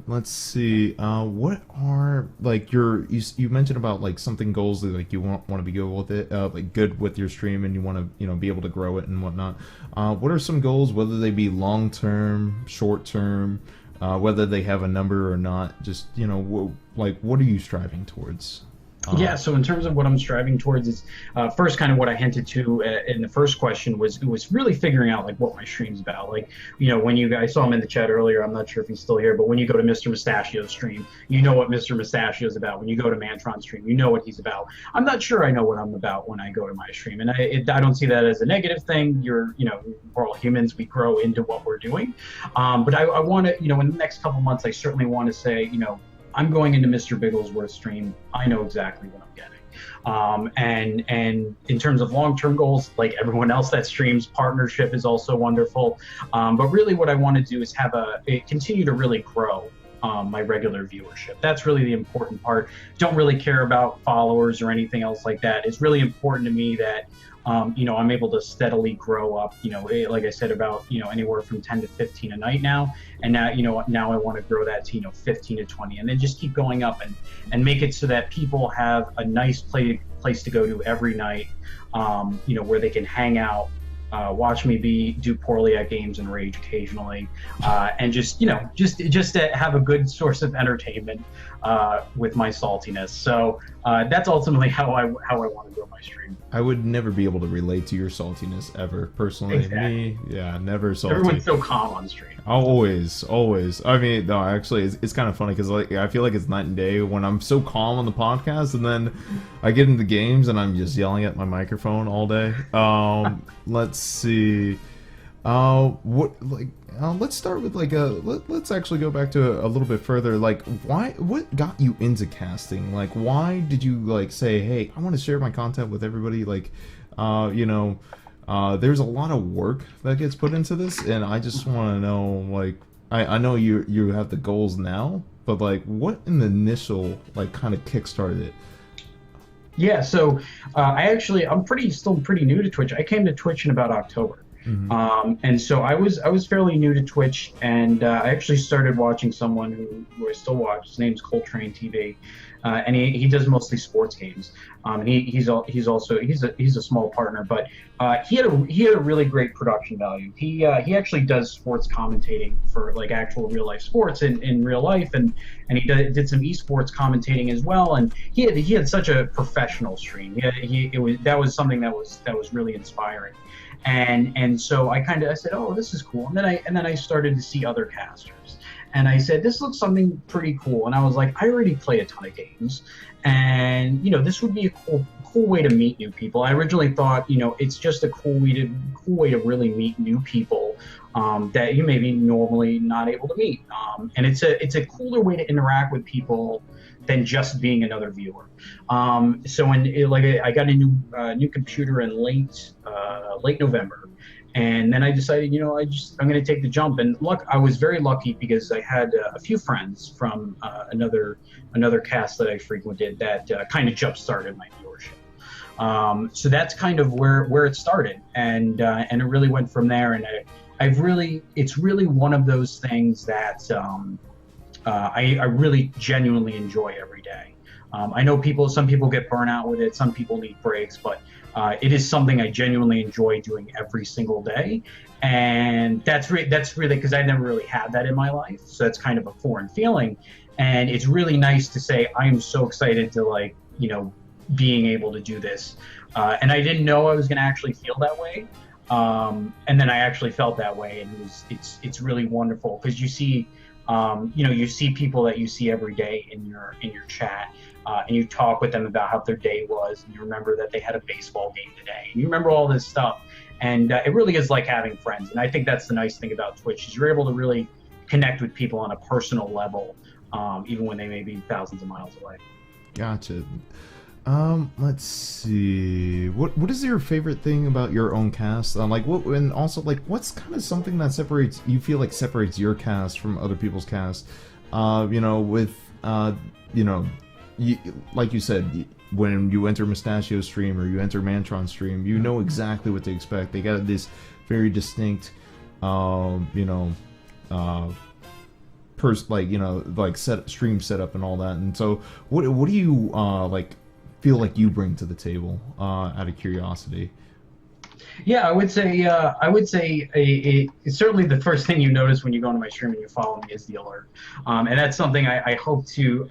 Let's see. What are like you mentioned about like something goals that like you want to be good with it, like good with your stream, and you want to be able to grow it and whatnot. What are some goals, whether they be long term, short term, whether they have a number or not? Just like what are you striving towards? Yeah, so in terms of what I'm striving towards is first, kind of what I hinted to in the first question was really figuring out like what my stream's about. Like, when you guys saw him in the chat earlier, I'm not sure if he's still here, but when you go to Mr. Mustachio's stream, you know what Mr. Mustachio's about. When you go to Mantron's stream, you know what he's about. I'm not sure I know what I'm about when I go to my stream, and I don't see that as a negative thing. We're all humans. We grow into what we're doing, but I want to, in the next couple months, I certainly want to say, I'm going into Mr. Bigglesworth's stream. I know exactly what I'm getting. And in terms of long-term goals, like everyone else that streams, partnership is also wonderful. But really what I want to do is continue to really grow my regular viewership. That's really the important part. Don't really care about followers or anything else like that. It's really important to me that I'm able to steadily grow up, like I said, about, anywhere from 10 to 15 a night now. And now I want to grow that to, 15 to 20, and then just keep going up and make it so that people have a nice place to go to every night, where they can hang out, watch me do poorly at games and rage occasionally, and just to have a good source of entertainment with my saltiness. So that's ultimately how I want to grow my stream. I would never be able to relate to your saltiness ever, personally. Exactly. Me, never salty. Everyone's so calm on stream. Always. I mean, no, actually, it's kind of funny because like I feel like it's night and day when I'm so calm on the podcast, and then I get into games and I'm just yelling at my microphone all day. Let's see. Let's start with like let's actually go back to a little bit further. Like, what got you into casting? Like, why did you like say, hey, I want to share my content with everybody? Like, there's a lot of work that gets put into this, and I just want to know, like, I know you have the goals now, but like, what in the initial like kind of kickstarted it? Yeah, so I'm still pretty new to Twitch. I came to Twitch in about October. And so I was fairly new to Twitch, and I actually started watching someone who I still watch. His name's Coltrane TV, and he does mostly sports games. And he's a small partner, but he had a really great production value. He actually does sports commentating for like actual real life sports in real life, and he did some esports commentating as well. And he had such a professional stream. That was something that was really inspiring. And so I said, oh, this is cool. And then I started to see other casters, and I said, this looks something pretty cool. And I was like, I already play a ton of games, and this would be a cool way to meet new people. I originally thought, it's just a cool way to really meet new people that you may be normally not able to meet. And it's a cooler way to interact with people than just being another viewer. So I got a new computer in late November, and then I decided, I'm going to take the jump. And look, I was very lucky because I had a few friends from another cast that I frequented that kind of jump started my viewership. So that's kind of where it started, and it really went from there. And it's really one of those things that I really genuinely enjoy every day. I know some people get burnout with it, some people need breaks, but it is something I genuinely enjoy doing every single day. And that's really because I never really had that in my life, so that's kind of a foreign feeling. And it's really nice to say I am so excited to being able to do this. And I didn't know I was going to actually feel that way. And then I actually felt that way, and it's really wonderful because you see people that you see every day in your chat, and you talk with them about how their day was, and you remember that they had a baseball game today, and you remember all this stuff, and it really is like having friends. And I think that's the nice thing about Twitch is you're able to really connect with people on a personal level, even when they may be thousands of miles away. Gotcha. Let's see. What is your favorite thing about your own cast? And also what's kind of something that separates your cast from other people's cast? Like you said, when you enter Mustachio stream or you enter Mantron stream, you know exactly what to expect. They got this very distinct, stream setup and all that. And so, what do you feel like you bring to the table, out of curiosity? Yeah, I would say certainly the first thing you notice when you go into my stream and you follow me is the alert, and that's something I hope to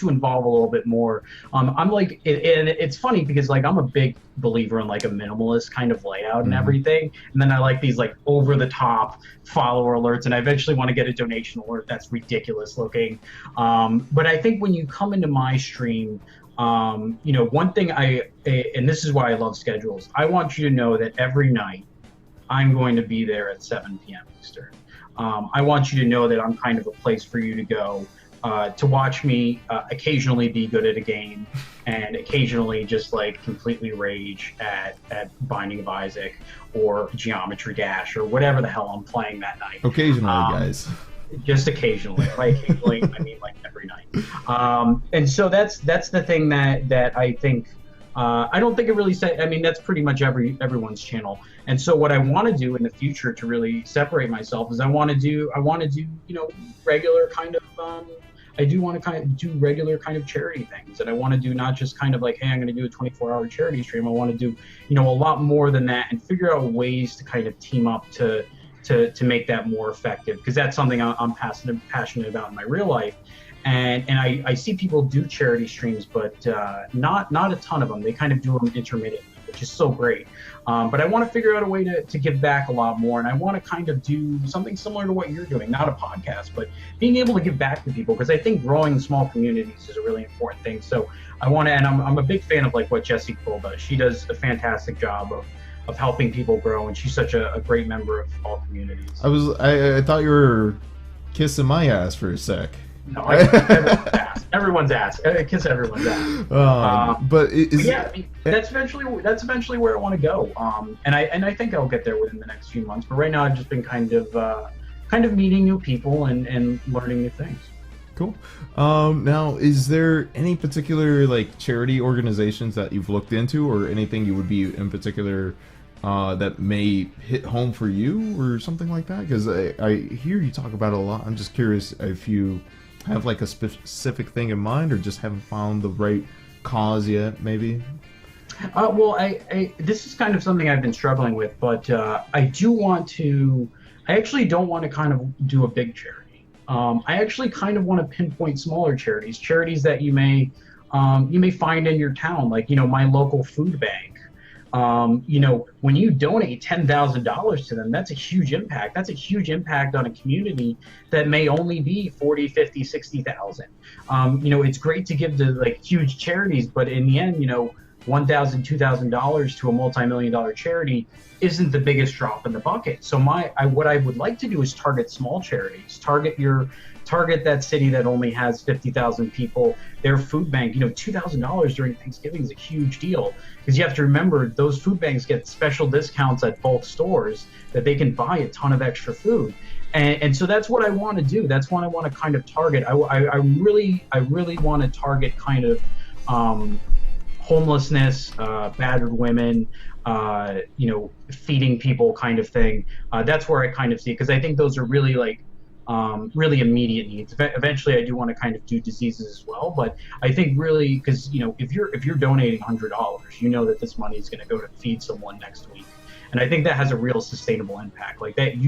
involve a little bit more. And it's funny because I'm a big believer in a minimalist kind of layout and everything, and then I like these over the top follower alerts, and I eventually want to get a donation alert that's ridiculous looking. But I think when you come into my stream, one thing and this is why I love schedules, I want you to know that every night I'm going to be there at 7 p.m. Eastern. I want you to know that I'm kind of a place for you to go to watch me occasionally be good at a game and occasionally just completely rage at Binding of Isaac or Geometry Dash or whatever the hell I'm playing that night. Occasionally, guys. Just occasionally. By occasionally, I mean every night. And so that's the thing that I think. I don't think it really said. I mean, that's pretty much everyone's channel. And so what I want to do in the future to really separate myself is I want to do regular kind of. I do want to kind of do regular kind of charity things, and I want to do not just kind of hey, I'm going to do a 24-hour charity stream. I want to do a lot more than that and figure out ways to kind of team up to make that more effective, because that's something I'm passionate about in my real life. And I see people do charity streams, but not a ton of them. They kind of do them intermittently, which is so great. But I want to figure out a way to give back a lot more, and I want to kind of do something similar to what you're doing, not a podcast, but being able to give back to people, because I think growing small communities is a really important thing. So I want to, and I'm a big fan of what Jessie Cole does. She does a fantastic job of helping people grow, and she's such a great member of all communities. I thought you were kissing my ass for a sec. No, I kiss everyone's ass. I kiss everyone's ass. But that's eventually where I want to go. And I think I'll get there within the next few months. But right now, I've just been kind of meeting new people and learning new things. Cool. Now, is there any particular charity organizations that you've looked into, or anything you would be in particular that may hit home for you or something like that? Because I hear you talk about it a lot. I'm just curious if you have like a specific thing in mind, or just haven't found the right cause yet, maybe. Well, this is kind of something I've been struggling with, but I do want to. I actually don't want to kind of do a big charity. I actually kind of want to pinpoint smaller charities that you may find in your town, like my local food bank. When you donate $10,000 to them, that's a huge impact. That's a huge impact on a community that may only be 40, 50, 60,000. It's great to give to like huge charities, but in the end, $1,000, $2,000 to a multi-million-dollar charity isn't the biggest drop in the bucket. So what I would like to do is target small charities, target that city that only has 50,000 people, their food bank. $2,000 during Thanksgiving is a huge deal, because you have to remember those food banks get special discounts at bulk stores that they can buy a ton of extra food. And so that's what I want to do. That's what I want to kind of target. I really want to target kind of homelessness, battered women, feeding people kind of thing. That's where I kind of see, because I think those are really like really immediate needs. Eventually, I do want to kind of do diseases as well, but I think really, because if you're donating $100, you know that this money is going to go to feed someone next week, and I think that has a real sustainable impact. Like that,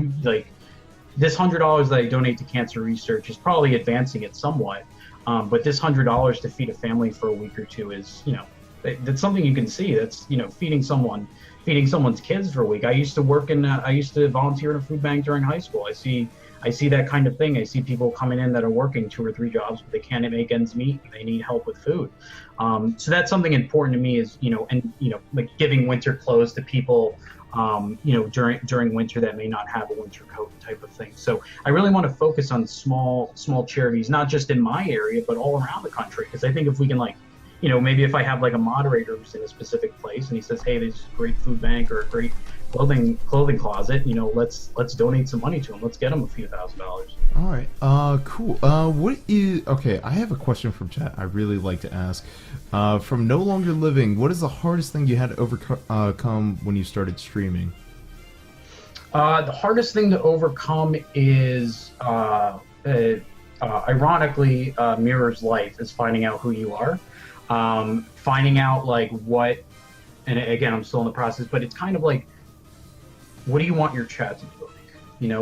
this $100 that I donate to cancer research is probably advancing it somewhat, but this $100 to feed a family for a week or two is, that's something you can see. That's feeding someone's kids for a week. I used to volunteer in a food bank during high school. I see that kind of thing. I see people coming in that are working 2 or 3 jobs, but they can't make ends meet, and they need help with food. So that's something important to me, is like giving winter clothes to people during winter that may not have a winter coat type of thing. So I really want to focus on small charities, not just in my area, but all around the country. Because I think if we can maybe if I have like a moderator who's in a specific place and he says, hey, there's a great food bank or a great clothing closet, let's donate some money to them. Let's get them a few $1,000s. All right. Cool. Okay, I have a question from chat I really like to ask. From No Longer Living, what is the hardest thing you had to overcome when you started streaming? The hardest thing to overcome is, ironically, Mirror's life, is finding out who you are. Finding out like what, and again, I'm still in the process, but it's kind of like, what do you want your chat to be like?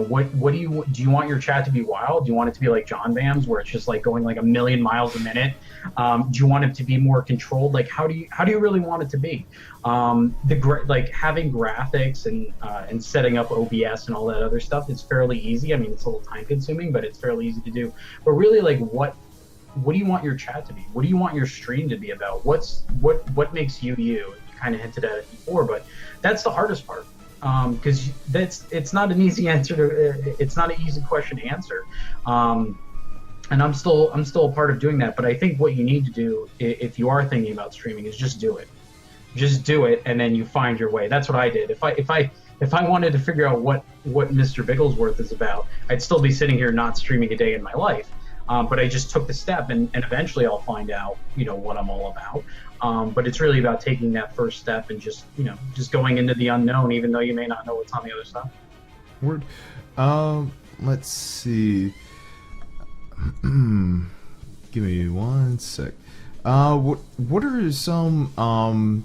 What do you want your chat to be wild? Do you want it to be like John Bam's, where it's just like going like 1,000,000 miles a minute? Do you want it to be more controlled? Like, how do you really want it to be? Like having graphics and setting up OBS and all that other stuff is fairly easy. I mean, it's a little time consuming, but it's fairly easy to do. But really, like, what do you want your chat to be? What do you want your stream to be about? What makes you you? You kind of hinted at it before, but that's the hardest part, because it's not an easy it's not an easy question to answer, and I'm still a part of doing that. But I think what you need to do, if you are thinking about streaming, is just do it, and then you find your way. That's what I did. If I wanted to figure out what Mr. Bigglesworth is about, I'd still be sitting here not streaming a day in my life. But I just took the step, and eventually I'll find out, what I'm all about. But it's really about taking that first step and just going into the unknown, even though you may not know what's on the other side. Word. Let's see. Give me 1 sec. What are some,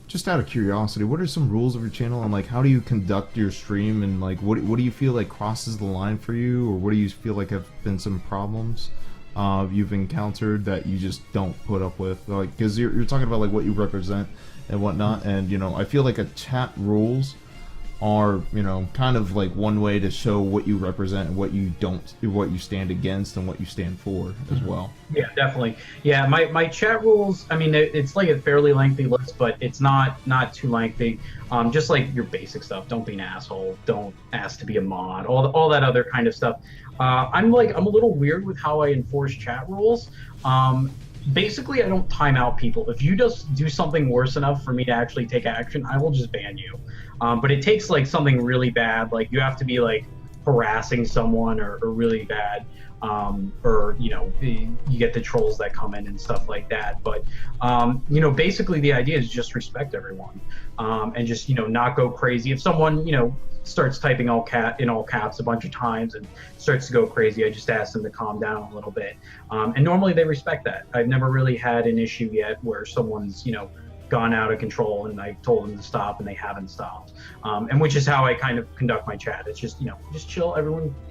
just out of curiosity, what are some rules of your channel, and like how do you conduct your stream, and like what do you feel like crosses the line for you, or what do you feel like have been some problems you've encountered that you just don't put up with? Like, because you're talking about like what you represent and whatnot, and I feel like a chat rules are kind of like one way to show what you represent and what you don't, what you stand against and what you stand for as well. Yeah, definitely. Yeah, my chat rules, I mean, it's like a fairly lengthy list, but it's not too lengthy. Just like your basic stuff. Don't be an asshole. Don't ask to be a mod. All that other kind of stuff. I'm a little weird with how I enforce chat rules. Basically, I don't time out people. If you just do something worse enough for me to actually take action, I will just ban you. But it takes like something really bad, like you have to be like harassing someone or really bad, or you get the trolls that come in and stuff like that. But basically the idea is just respect everyone, and just not go crazy. If someone starts typing in all caps a bunch of times and starts to go crazy, I just ask them to calm down a little bit, and normally they respect that. I've never really had an issue yet where someone's gone out of control and I told them to stop and they haven't stopped, and which is how I kind of conduct my chat. It's just just chill.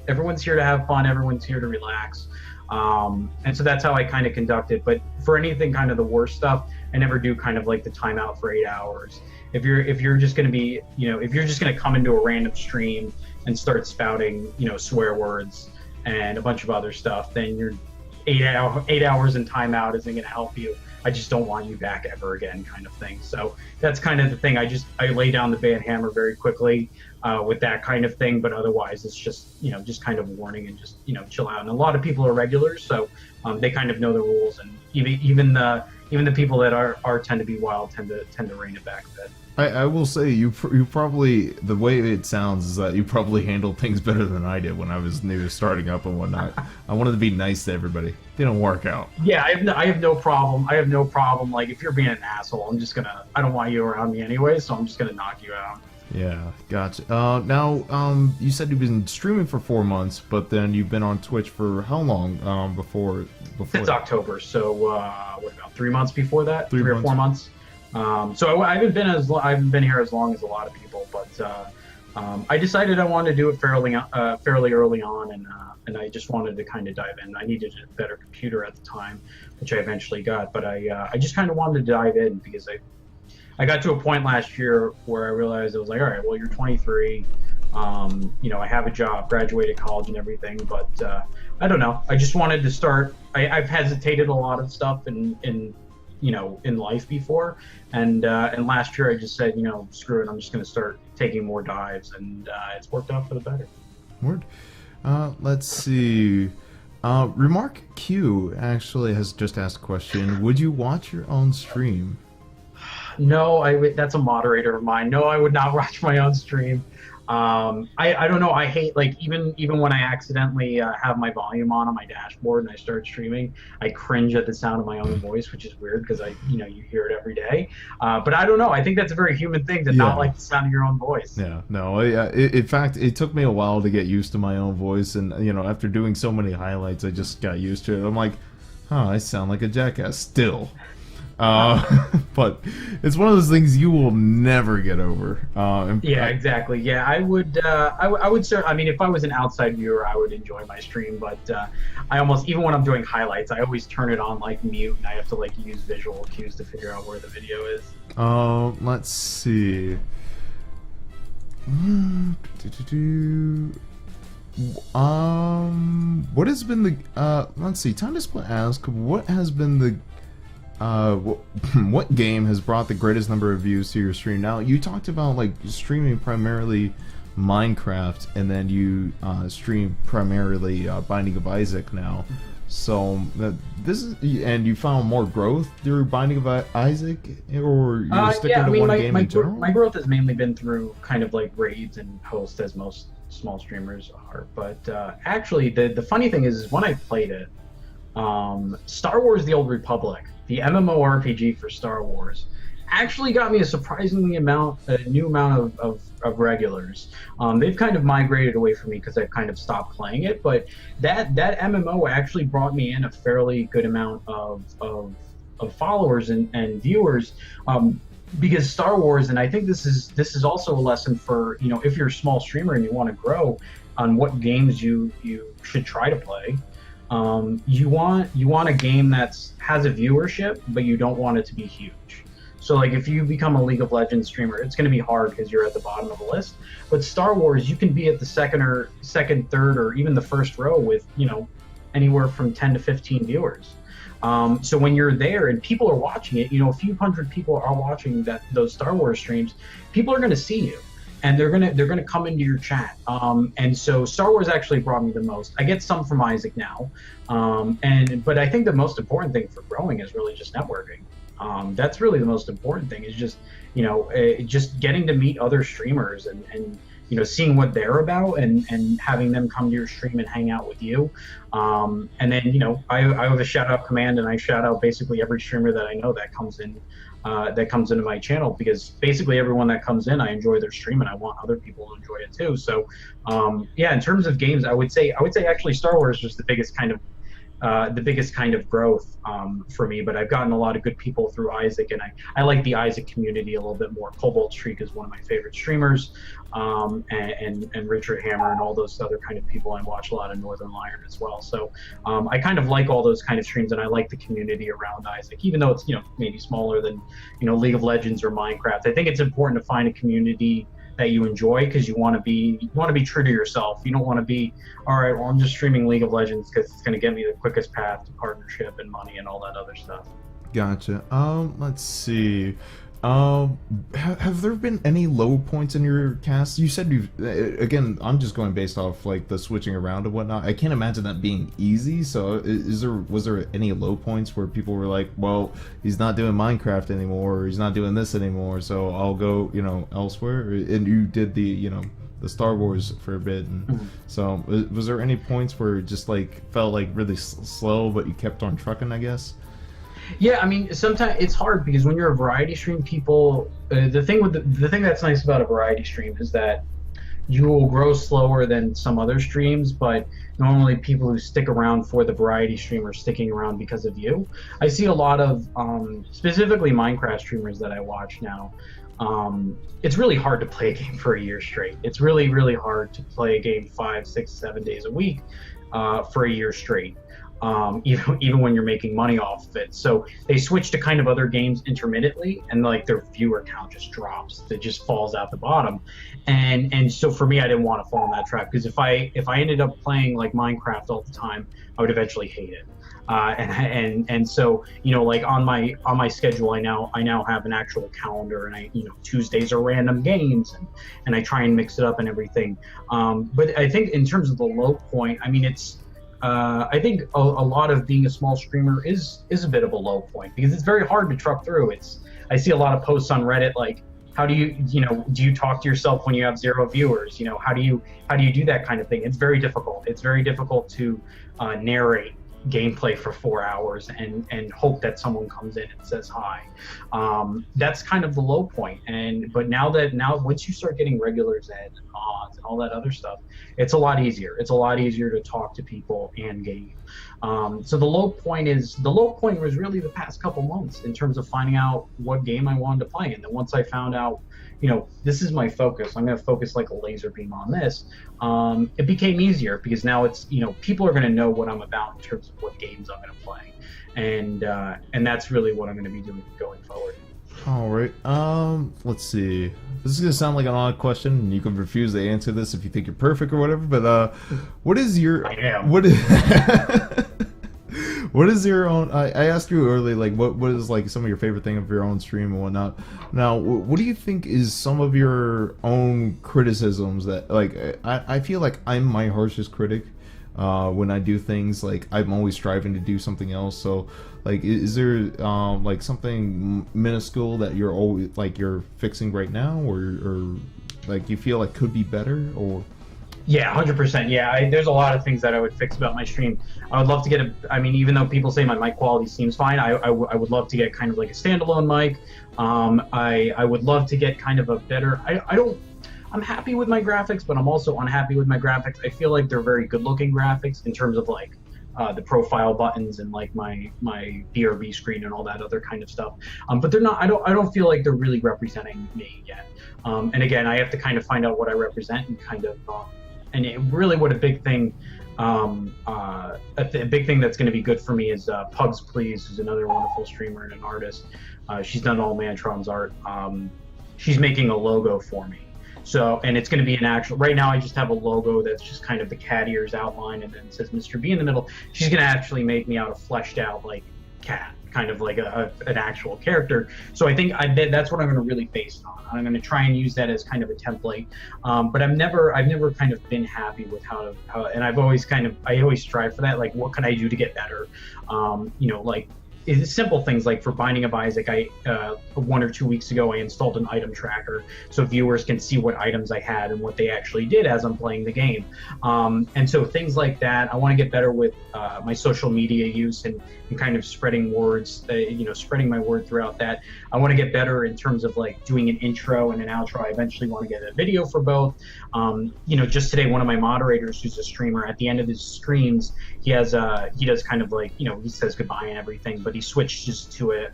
Everyone's here to have fun, everyone's here to relax, and so that's how I kind of conduct it. But for anything kind of the worst stuff, I never do kind of like the timeout for 8 hours. If you're just going to be if you're just going to come into a random stream and start spouting swear words and a bunch of other stuff, then your 8 hours in timeout isn't going to help you. I just don't want you back ever again, kind of thing. So that's kind of the thing. I lay down the ban hammer very quickly with that kind of thing. But otherwise, it's just just kind of warning and just chill out. And a lot of people are regulars, so they kind of know the rules. And even the people that are tend to be wild tend to rein it back a bit. I will say you probably, the way it sounds is that you probably handled things better than I did when I was new starting up and whatnot. I wanted to be nice to everybody. Didn't work out. Yeah, I have no problem. I have no problem. Like, if you're being an asshole, I don't want you around me anyway, so I'm just gonna knock you out. Yeah, gotcha. Now, you said you've been streaming for 4 months, but then you've been on Twitch for how long? Before Since October. So what, about 3 months before that? 3 or 4 months. So I haven't been here as long as a lot of people, but I decided I wanted to do it fairly early on, and I just wanted to kind of dive in. I needed a better computer at the time, which I eventually got, but I just kind of wanted to dive in because I got to a point last year where I realized I was like, all right, well, you're 23, I have a job, graduated college and everything, but I don't know. I just wanted to start. I've hesitated a lot of stuff in life before, and last year I just said, screw it, I'm just going to start taking more dives, and it's worked out for the better. Word. Let's see. Remark Q actually has just asked a question. Would you watch your own stream? No, that's a moderator of mine. No, I would not watch my own stream. I don't know. I hate, like, even when I accidentally have my volume on my dashboard and I start streaming, I cringe at the sound of my own voice, which is weird because you hear it every day. But I don't know. I think that's a very human thing to not like the sound of your own voice. Yeah. No. In fact, it took me a while to get used to my own voice, and after doing so many highlights, I just got used to it. I'm like, I sound like a jackass still. But it's one of those things you will never get over. Yeah, exactly. Yeah, I would I mean, if I was an outside viewer, I would enjoy my stream, but I almost, even when I'm doing highlights, I always turn it on like mute, and I have to like use visual cues to figure out where the video is. Let's see. What has been the let's see, Time to Split ask, what has been the what game has brought the greatest number of views to your stream? Now, you talked about like streaming primarily Minecraft, and then you stream primarily Binding of Isaac now. So and you found more growth through Binding of Isaac, or you're sticking to one game in general? My growth has mainly been through kind of like raids and hosts, as most small streamers are. But actually, the funny thing is when I played it, Star Wars: The Old Republic, the MMORPG for Star Wars, actually got me a surprisingly new amount of regulars. They've kind of migrated away from me because I've kind of stopped playing it, but that MMO actually brought me in a fairly good amount of followers and viewers, because Star Wars, and I think this is also a lesson for, if you're a small streamer and you want to grow, on what games you should try to play. You want a game has a viewership, but you don't want it to be huge. So like if you become a League of Legends streamer, it's going to be hard because you're at the bottom of the list. But Star Wars, you can be at the second, third, or even the first row with anywhere from 10 to 15 viewers. So when you're there and people are watching it, a few hundred people are watching those Star Wars streams, people are going to see you. And they're gonna come into your chat, and so Star Wars actually brought me the most. I get some from Isaac now, but I think the most important thing for growing is really just networking. That's really the most important thing, is just just getting to meet other streamers and seeing what they're about and having them come to your stream and hang out with you. And then, I have a shout out command, and I shout out basically every streamer that I know that comes into my channel, because basically everyone that comes in, I enjoy their stream and I want other people to enjoy it too. So, in terms of games, I would say actually Star Wars was the biggest kind of growth for me, but I've gotten a lot of good people through Isaac, and I like the Isaac community a little bit more. Cobalt Streak is one of my favorite streamers, and Richard Hammer and all those other kind of people. I watch a lot of Northern Lion as well, so I kind of like all those kind of streams, and I like the community around Isaac, even though it's maybe smaller than League of Legends or Minecraft. I think it's important to find a community that you enjoy, because you want to be true to yourself. You don't want to be, all right, well, I'm just streaming League of Legends because it's going to get me the quickest path to partnership and money and all that other stuff. Gotcha. Let's see. Have there been any low points in your cast? You said again, I'm just going based off like the switching around and whatnot. I can't imagine that being easy. So was there any low points where people were like, well, he's not doing Minecraft anymore, or he's not doing this anymore, so I'll go, elsewhere? And you did the Star Wars for a bit, and so was there any points where it just like felt like really slow, but you kept on trucking, I guess? Yeah, I mean, sometimes it's hard because when you're a variety stream, people, the thing that's nice about a variety stream is that you will grow slower than some other streams, but normally people who stick around for the variety stream are sticking around because of you. I see a lot of specifically Minecraft streamers that I watch now. It's really hard to play a game for a year straight. It's really, really hard to play a game 5, 6, 7 days a week for a year straight. Even when you're making money off of it. So they switch to kind of other games intermittently, and like their viewer count just drops. It just falls out the bottom. And so for me, I didn't want to fall in that trap, because if I ended up playing like Minecraft all the time, I would eventually hate it. And so like on my schedule, I now have an actual calendar, and Tuesdays are random games, and I try and mix it up and everything. But I think in terms of the low point, I mean, it's I think a lot of being a small streamer is a bit of a low point, because it's very hard to truck through. I see a lot of posts on Reddit like, how do you talk to yourself when you have 0 viewers? How do you do that kind of thing? It's very difficult. It's very difficult to narrate gameplay for 4 hours and hope that someone comes in and says hi. That's kind of the low point. But now once you start getting regulars and mods and all that other stuff, it's a lot easier. It's a lot easier to talk to people and game. So the low point was really the past couple months in terms of finding out what game I wanted to play. And then once I found out, this is my focus, I'm going to focus like a laser beam on this, it became easier, because now it's, people are going to know what I'm about in terms of what games I'm going to play. And that's really what I'm going to be doing going forward. All right. Let's see. This is gonna sound like an odd question, and you can refuse to answer this if you think you're perfect or whatever. But what is your? I am. What is? What is your own? I asked you earlier, like, what is like some of your favorite thing of your own stream and whatnot. Now, what do you think is some of your own criticisms that, like, I feel like I'm my harshest critic. When I do things, like I'm always striving to do something else. So, like, is there like something minuscule that you're always like you're fixing right now, or like you feel like could be better, or? Yeah, 100%. Yeah, there's a lot of things that I would fix about my stream. I would love to get even though people say my mic quality seems fine, I would love to get kind of like a standalone mic. I would love to get kind of a better. I'm happy with my graphics, but I'm also unhappy with my graphics. I feel like they're very good-looking graphics in terms of like the profile buttons and like my BRB screen and all that other kind of stuff. But they're not. I don't feel like they're really representing me yet. And again, I have to kind of find out what I represent and kind of really what a big thing. A big thing that's going to be good for me is Pugs Please, who's another wonderful streamer and an artist. She's done all Mantron's art. She's making a logo for me. So, and it's going to be an actual, right now I just have a logo that's just kind of the cat ears outline, and then it says Mr. B in the middle. She's going to actually make me out a fleshed out like cat, kind of like an actual character. So I bet that's what I'm going to really base it on. I'm going to try and use that as kind of a template. But I've never kind of been happy with how, and I always strive for that. Like, what can I do to get better? Like it's simple things like for Binding of Isaac. 1 or 2 weeks ago, I installed an item tracker so viewers can see what items I had and what they actually did as I'm playing the game. And so things like that. I want to get better with my social media use and kind of spreading words, spreading my word throughout that. I want to get better in terms of like doing an intro and an outro. I eventually want to get a video for both. Just today, one of my moderators who's a streamer, at the end of his streams, he does kind of like, he says goodbye and everything, but he switches to a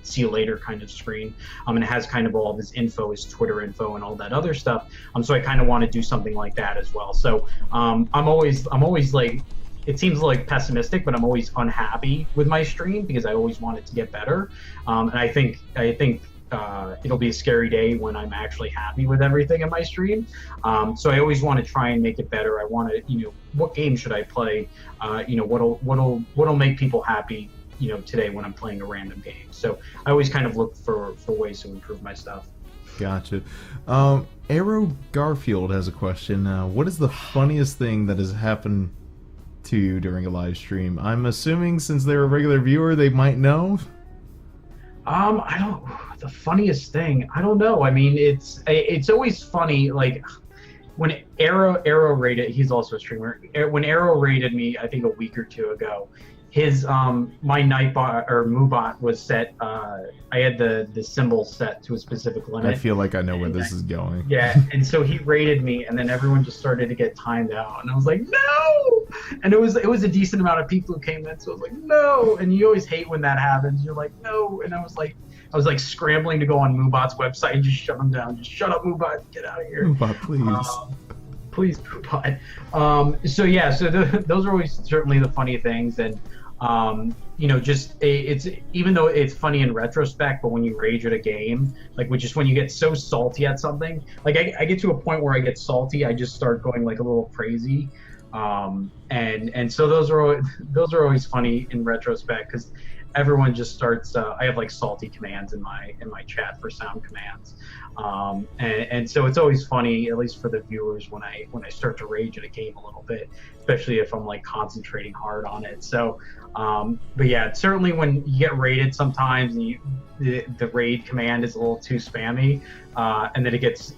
see you later kind of screen. And it has kind of all of his info, his Twitter info and all that other stuff. So I kind of want to do something like that as well. So I'm always like, it seems like pessimistic, but I'm always unhappy with my stream because I always want it to get better. And I think it'll be a scary day when I'm actually happy with everything in my stream. So I always want to try and make it better. I want to, what game should I play? What'll make people happy, today when I'm playing a random game. So I always kind of look for ways to improve my stuff. Gotcha. Arrow Garfield has a question. What is the funniest thing that has happened to you during a live stream? I'm assuming since they're a regular viewer, they might know. The funniest thing, I don't know. I mean, it's always funny, like when Arrow rated, he's also a streamer. When Arrow rated me, I think a week or two ago, his my Nightbot or Moobot was set. I had the symbol set to a specific limit. I feel like I know where this is going. Yeah, and so he rated me, and then everyone just started to get timed out, and I was like, no! And it was a decent amount of people who came in, so I was like, no! And you always hate when that happens. You're like, no! And I was like scrambling to go on Moobot's website and just shut him down. Just shut up, Moobot! Get out of here! Moobot, please. Please, Moobot. Those are always certainly the funny things, and it's even though it's funny in retrospect, but when you rage at a game, like when you get so salty at something, like I get to a point where I get salty, I just start going like a little crazy, and so those are always funny in retrospect because everyone just starts. I have like salty commands in my chat for sound commands, and so it's always funny, at least for the viewers, when I start to rage at a game a little bit, especially if I'm like concentrating hard on it. So, but yeah, certainly when you get raided, sometimes the raid command is a little too spammy, and then it gets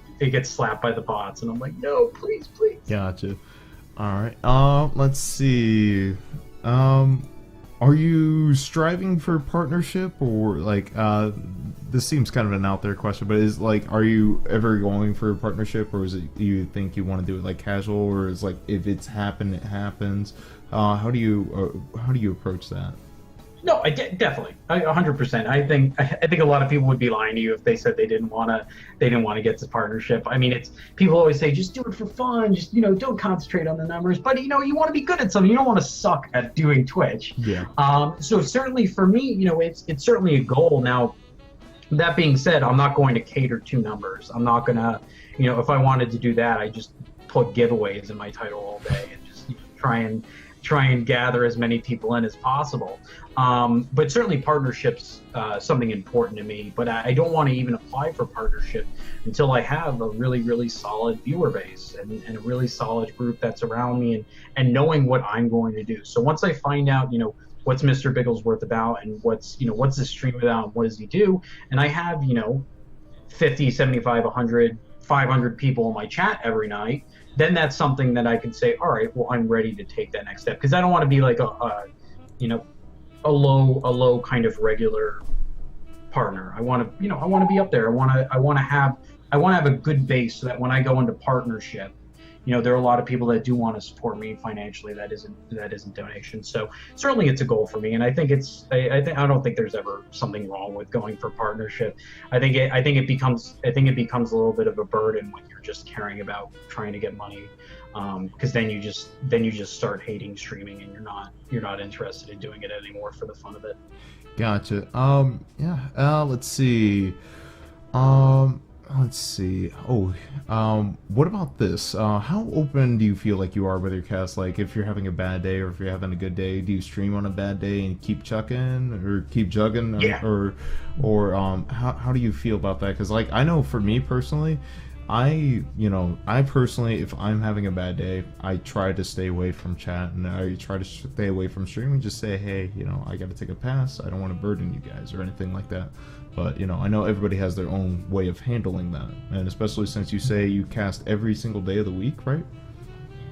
slapped by the bots, and I'm like, no, please. Gotcha. All right. Let's see. Are you striving for partnership, or like this seems kind of an out there question, but is like, are you ever going for a partnership, or is it you think you want to do it like casual, or is like if it's happened, it happens? How do you approach that? No, definitely, 100%. I think a lot of people would be lying to you if they said they didn't want to get this partnership. I mean, it's people always say just do it for fun, just don't concentrate on the numbers. But you want to be good at something. You don't want to suck at doing Twitch. Yeah. So certainly for me, it's certainly a goal. Now, that being said, I'm not going to cater to numbers. I'm not gonna, if I wanted to do that, I just put giveaways in my title all day and just try and gather as many people in as possible. But certainly partnerships, something important to me, but I don't want to even apply for partnership until I have a really, really solid viewer base and a really solid group that's around me and knowing what I'm going to do. So once I find out, what's Mr. Bigglesworth about and what's the stream about and what does he do, and I have, 50, 75, 100, 500 people in my chat every night, then that's something that I can say, all right, well, I'm ready to take that next step, because I don't want to be like a low kind of regular partner. I want to be up there. I want to have a good base so that when I go into partnership, there are a lot of people that do want to support me financially. That isn't donation. So certainly it's a goal for me, and I think I don't think there's ever something wrong with going for partnership. I think it becomes a little bit of a burden when you're just caring about trying to get money, because then you just start hating streaming and you're not interested in doing it anymore for the fun of it. Gotcha. Let's see. What about this? How open do you feel like you are with your cast? Like, if you're having a bad day or if you're having a good day, do you stream on a bad day and keep chucking or keep jugging? Yeah. Or how do you feel about that? Because, like, I know for me personally, I personally, if I'm having a bad day, I try to stay away from chat, and I try to stay away from streaming. Just say, hey, I got to take a pass. I don't want to burden you guys or anything like that. But I know everybody has their own way of handling that, and especially since you say you cast every single day of the week, right?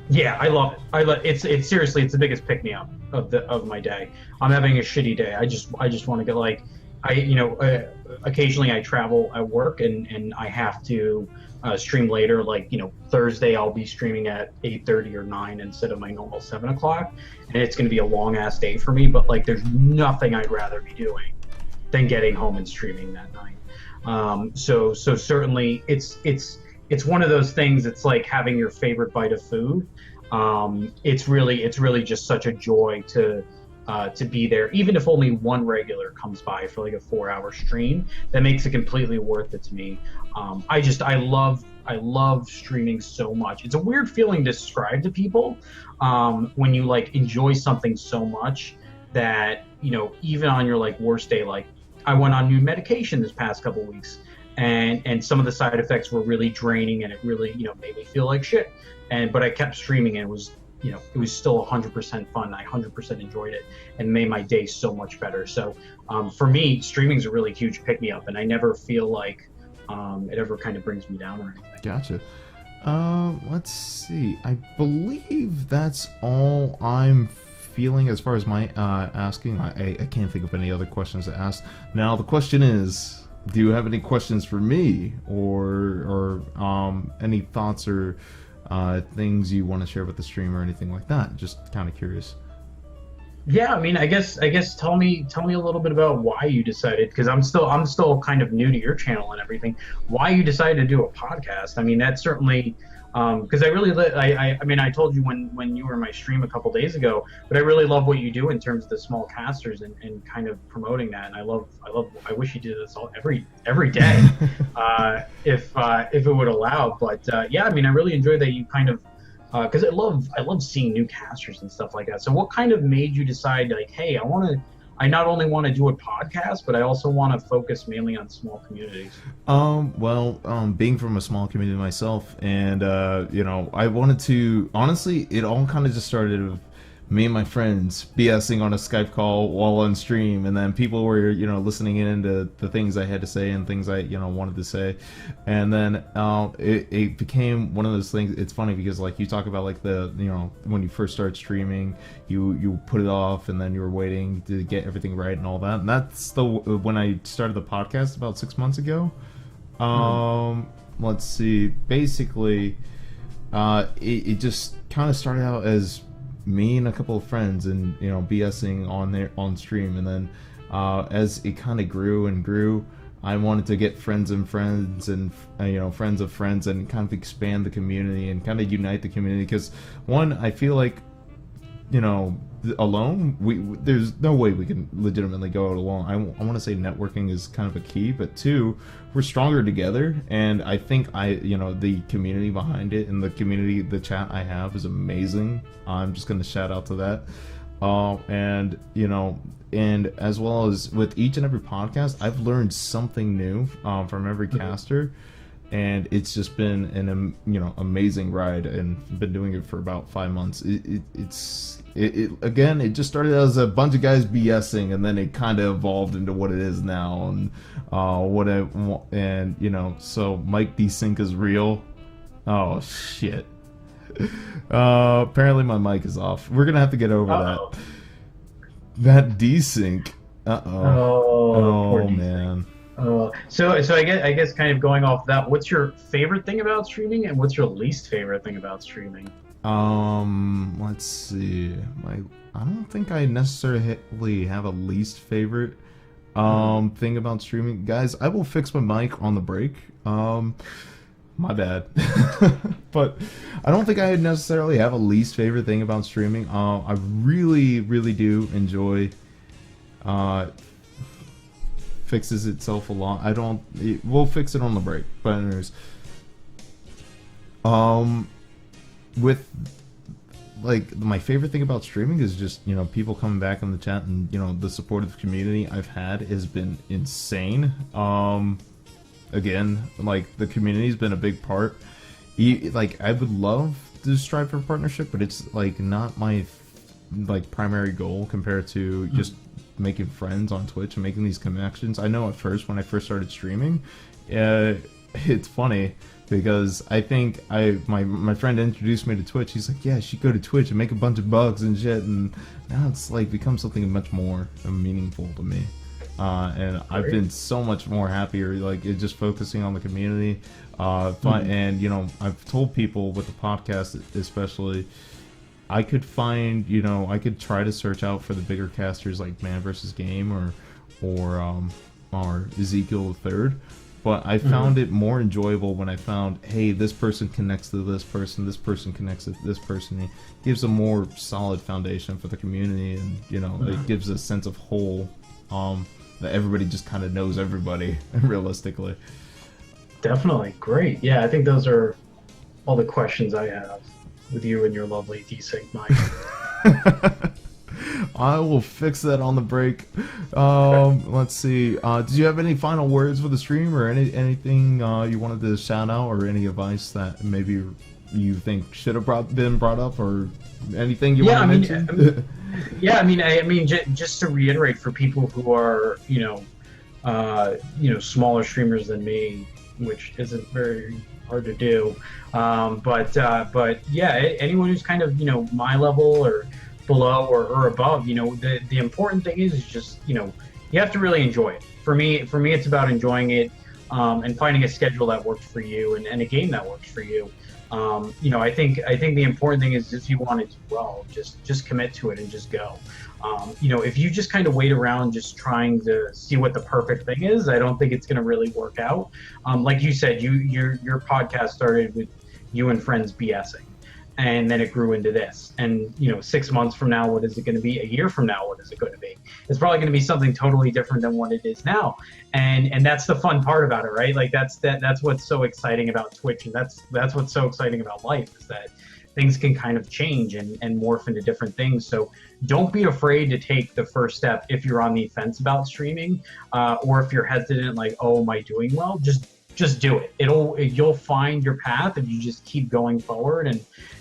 Yeah, I love it. It's seriously, it's the biggest pick me up of my day. I'm having a shitty day. I just want to get like, occasionally I travel at work and I have to stream later. Like Thursday I'll be streaming at 8:30 or 9 instead of my normal 7 o'clock, and it's going to be a long ass day for me. But like, there's nothing I'd rather be doing than getting home and streaming that night. So certainly it's one of those things. It's like having your favorite bite of food. It's really just such a joy to be there, even if only one regular comes by for like a 4-hour stream. That makes it completely worth it to me. I love streaming so much. It's a weird feeling to describe to people when you like enjoy something so much that even on your like worst day, like I went on new medication this past couple weeks, and some of the side effects were really draining, and it really made me feel like shit. But I kept streaming, and it was still 100% fun. I 100% enjoyed it and made my day so much better. So for me, streaming is a really huge pick me up, and I never feel like it ever kind of brings me down or anything. Gotcha. Let's see. I believe that's all I'm feeling as far as my asking. I can't think of any other questions to ask. Now the question is, do you have any questions for me, or any thoughts or things you want to share with the stream or anything like that? Just kind of curious. Yeah, I mean, I guess tell me a little bit about why you decided, because I'm still kind of new to your channel and everything. Why you decided to do a podcast? I mean, that's certainly because I mean, I told you when you were in my stream a couple days ago, but I really love what you do in terms of the small casters and kind of promoting that. And I wish you did this every day if it would allow. But yeah, I mean, I really enjoy that you kind of because I love seeing new casters and stuff like that. So what kind of made you decide like, hey, I not only want to do a podcast, but I also want to focus mainly on small communities? Being from a small community myself, and I wanted to, honestly, it all kind of just started with me and my friends BSing on a Skype call while on stream, and then people were listening in to the things I had to say and things I wanted to say, and then it became one of those things. It's funny because like you talk about like the when you first start streaming, you put it off and then you were waiting to get everything right and all that, and that's when I started the podcast about 6 months ago. Let's see, basically it just kind of started out as me and a couple of friends and BSing on stream, and then as it kind of grew and grew, I wanted to get friends and friends and friends of friends and kind of expand the community and kind of unite the community, because one, I feel like alone there's no way we can legitimately go out alone. I want to say networking is kind of a key, but two, we're stronger together, and I think the community behind it and the chat I have is amazing. I'm just going to shout out to that. And as well as with each and every podcast, I've learned something new from every caster, and it's just been an amazing ride, and been doing it for about 5 months. It just started as a bunch of guys BSing, and then it kind of evolved into what it is now, and so Mike desync is real. Oh shit. Apparently my mic is off. We're gonna have to get over that desync. Oh man. So I guess kind of going off that, what's your favorite thing about streaming, and what's your least favorite thing about streaming? Let's see. I don't think I necessarily have a least favorite thing about streaming. Guys, I will fix my mic on the break. My bad. But I don't think I necessarily have a least favorite thing about streaming. I really, really do enjoy fixes itself a lot. We'll fix it on the break. But anyways, with like my favorite thing about streaming is just people coming back in the chat, and the supportive community I've had has been insane. again, like, the community's been a big part. Like, I would love to strive for a partnership, but it's like not my like primary goal compared to just making friends on Twitch and making these connections. I know at first, when I first started streaming, it's funny because I think my friend introduced me to Twitch. He's like, yeah, you should go to Twitch and make a bunch of bugs and shit, and now it's like become something much more meaningful to me. And I've been so much more happier, like, just focusing on the community. And, you know, I've told people with the podcast especially, I could find, you know, I could try to search out for the bigger casters like Man vs. Game or Ezekiel the Third, but I found it more enjoyable when I found, hey, this person connects to this person connects to this person. It gives a more solid foundation for the community, and, you know, it gives a sense of whole, that everybody just kind of knows everybody, realistically. Definitely. Great. Yeah, I think those are all the questions I have with you and your lovely desync mic. I will fix that on the break. Let's see. Did you have any final words for the stream, or anything you wanted to shout out, or any advice that maybe you think should have been brought up, or anything you want to mention? I mean, just to reiterate for people who are, smaller streamers than me, which isn't very hard to do. But yeah, anyone who's kind of, my level or below or above, the important thing is just, you have to really enjoy it. For me, it's about enjoying it, and finding a schedule that works for you, and a game that works for you. I think the important thing is, if you want to do well, just commit to it and just go. If you just kind of wait around just trying to see what the perfect thing is, I don't think it's going to really work out. Like you said, your podcast started with you and friends BSing, and then it grew into this. And 6 months from now, what is it going to be? A year from now, what is it going to be? It's probably going to be something totally different than what it is now. And that's the fun part about it, right? Like that's what's so exciting about Twitch, and that's what's so exciting about life, is that things can kind of change and morph into different things. So don't be afraid to take the first step if you're on the fence about streaming, or if you're hesitant, like, oh, am I doing well? Just do it. You'll find your path if you just keep going forward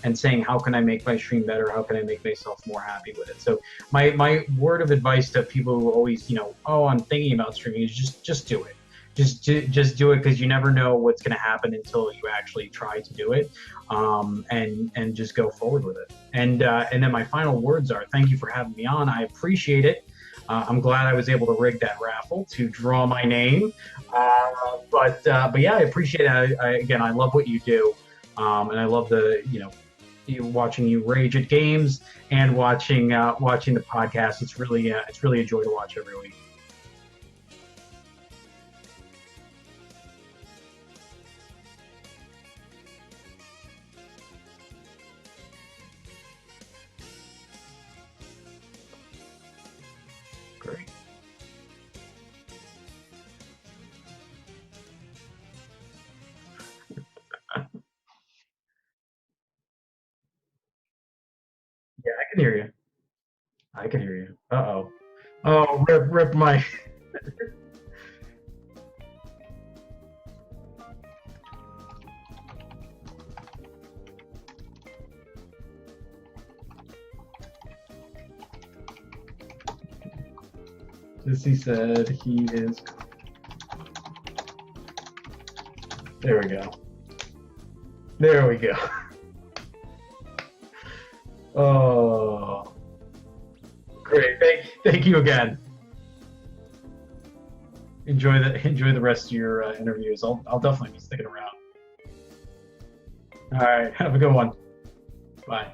and saying, how can I make my stream better? How can I make myself more happy with it? So my word of advice to people who always, oh, I'm thinking about streaming, is just do it. Just do it, because you never know what's going to happen until you actually try to do it, and just go forward with it. And then my final words are, thank you for having me on. I appreciate it. I'm glad I was able to rig that raffle to draw my name. But yeah, I appreciate it. Again, I love what you do, and I love watching you rage at games, and watching the podcast. It's really a joy to watch every week. Great. Yeah, I can hear you. I can hear you. Uh-oh. Oh, rip my... Sissy said he is... There we go. There we go. Oh, great! Thank you again. Enjoy the rest of your interviews. I'll definitely be sticking around. All right, have a good one. Bye.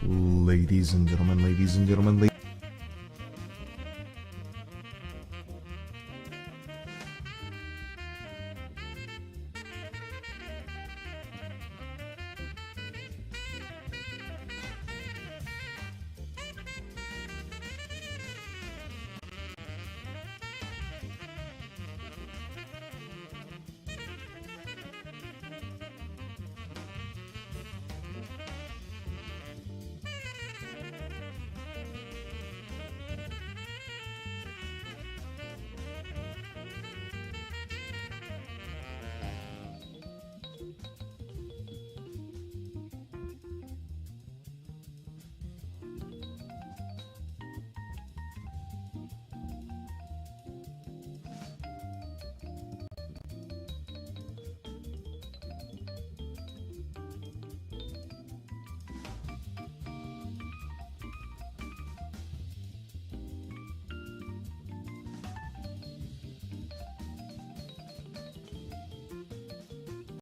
Ladies and gentlemen, ladies and gentlemen,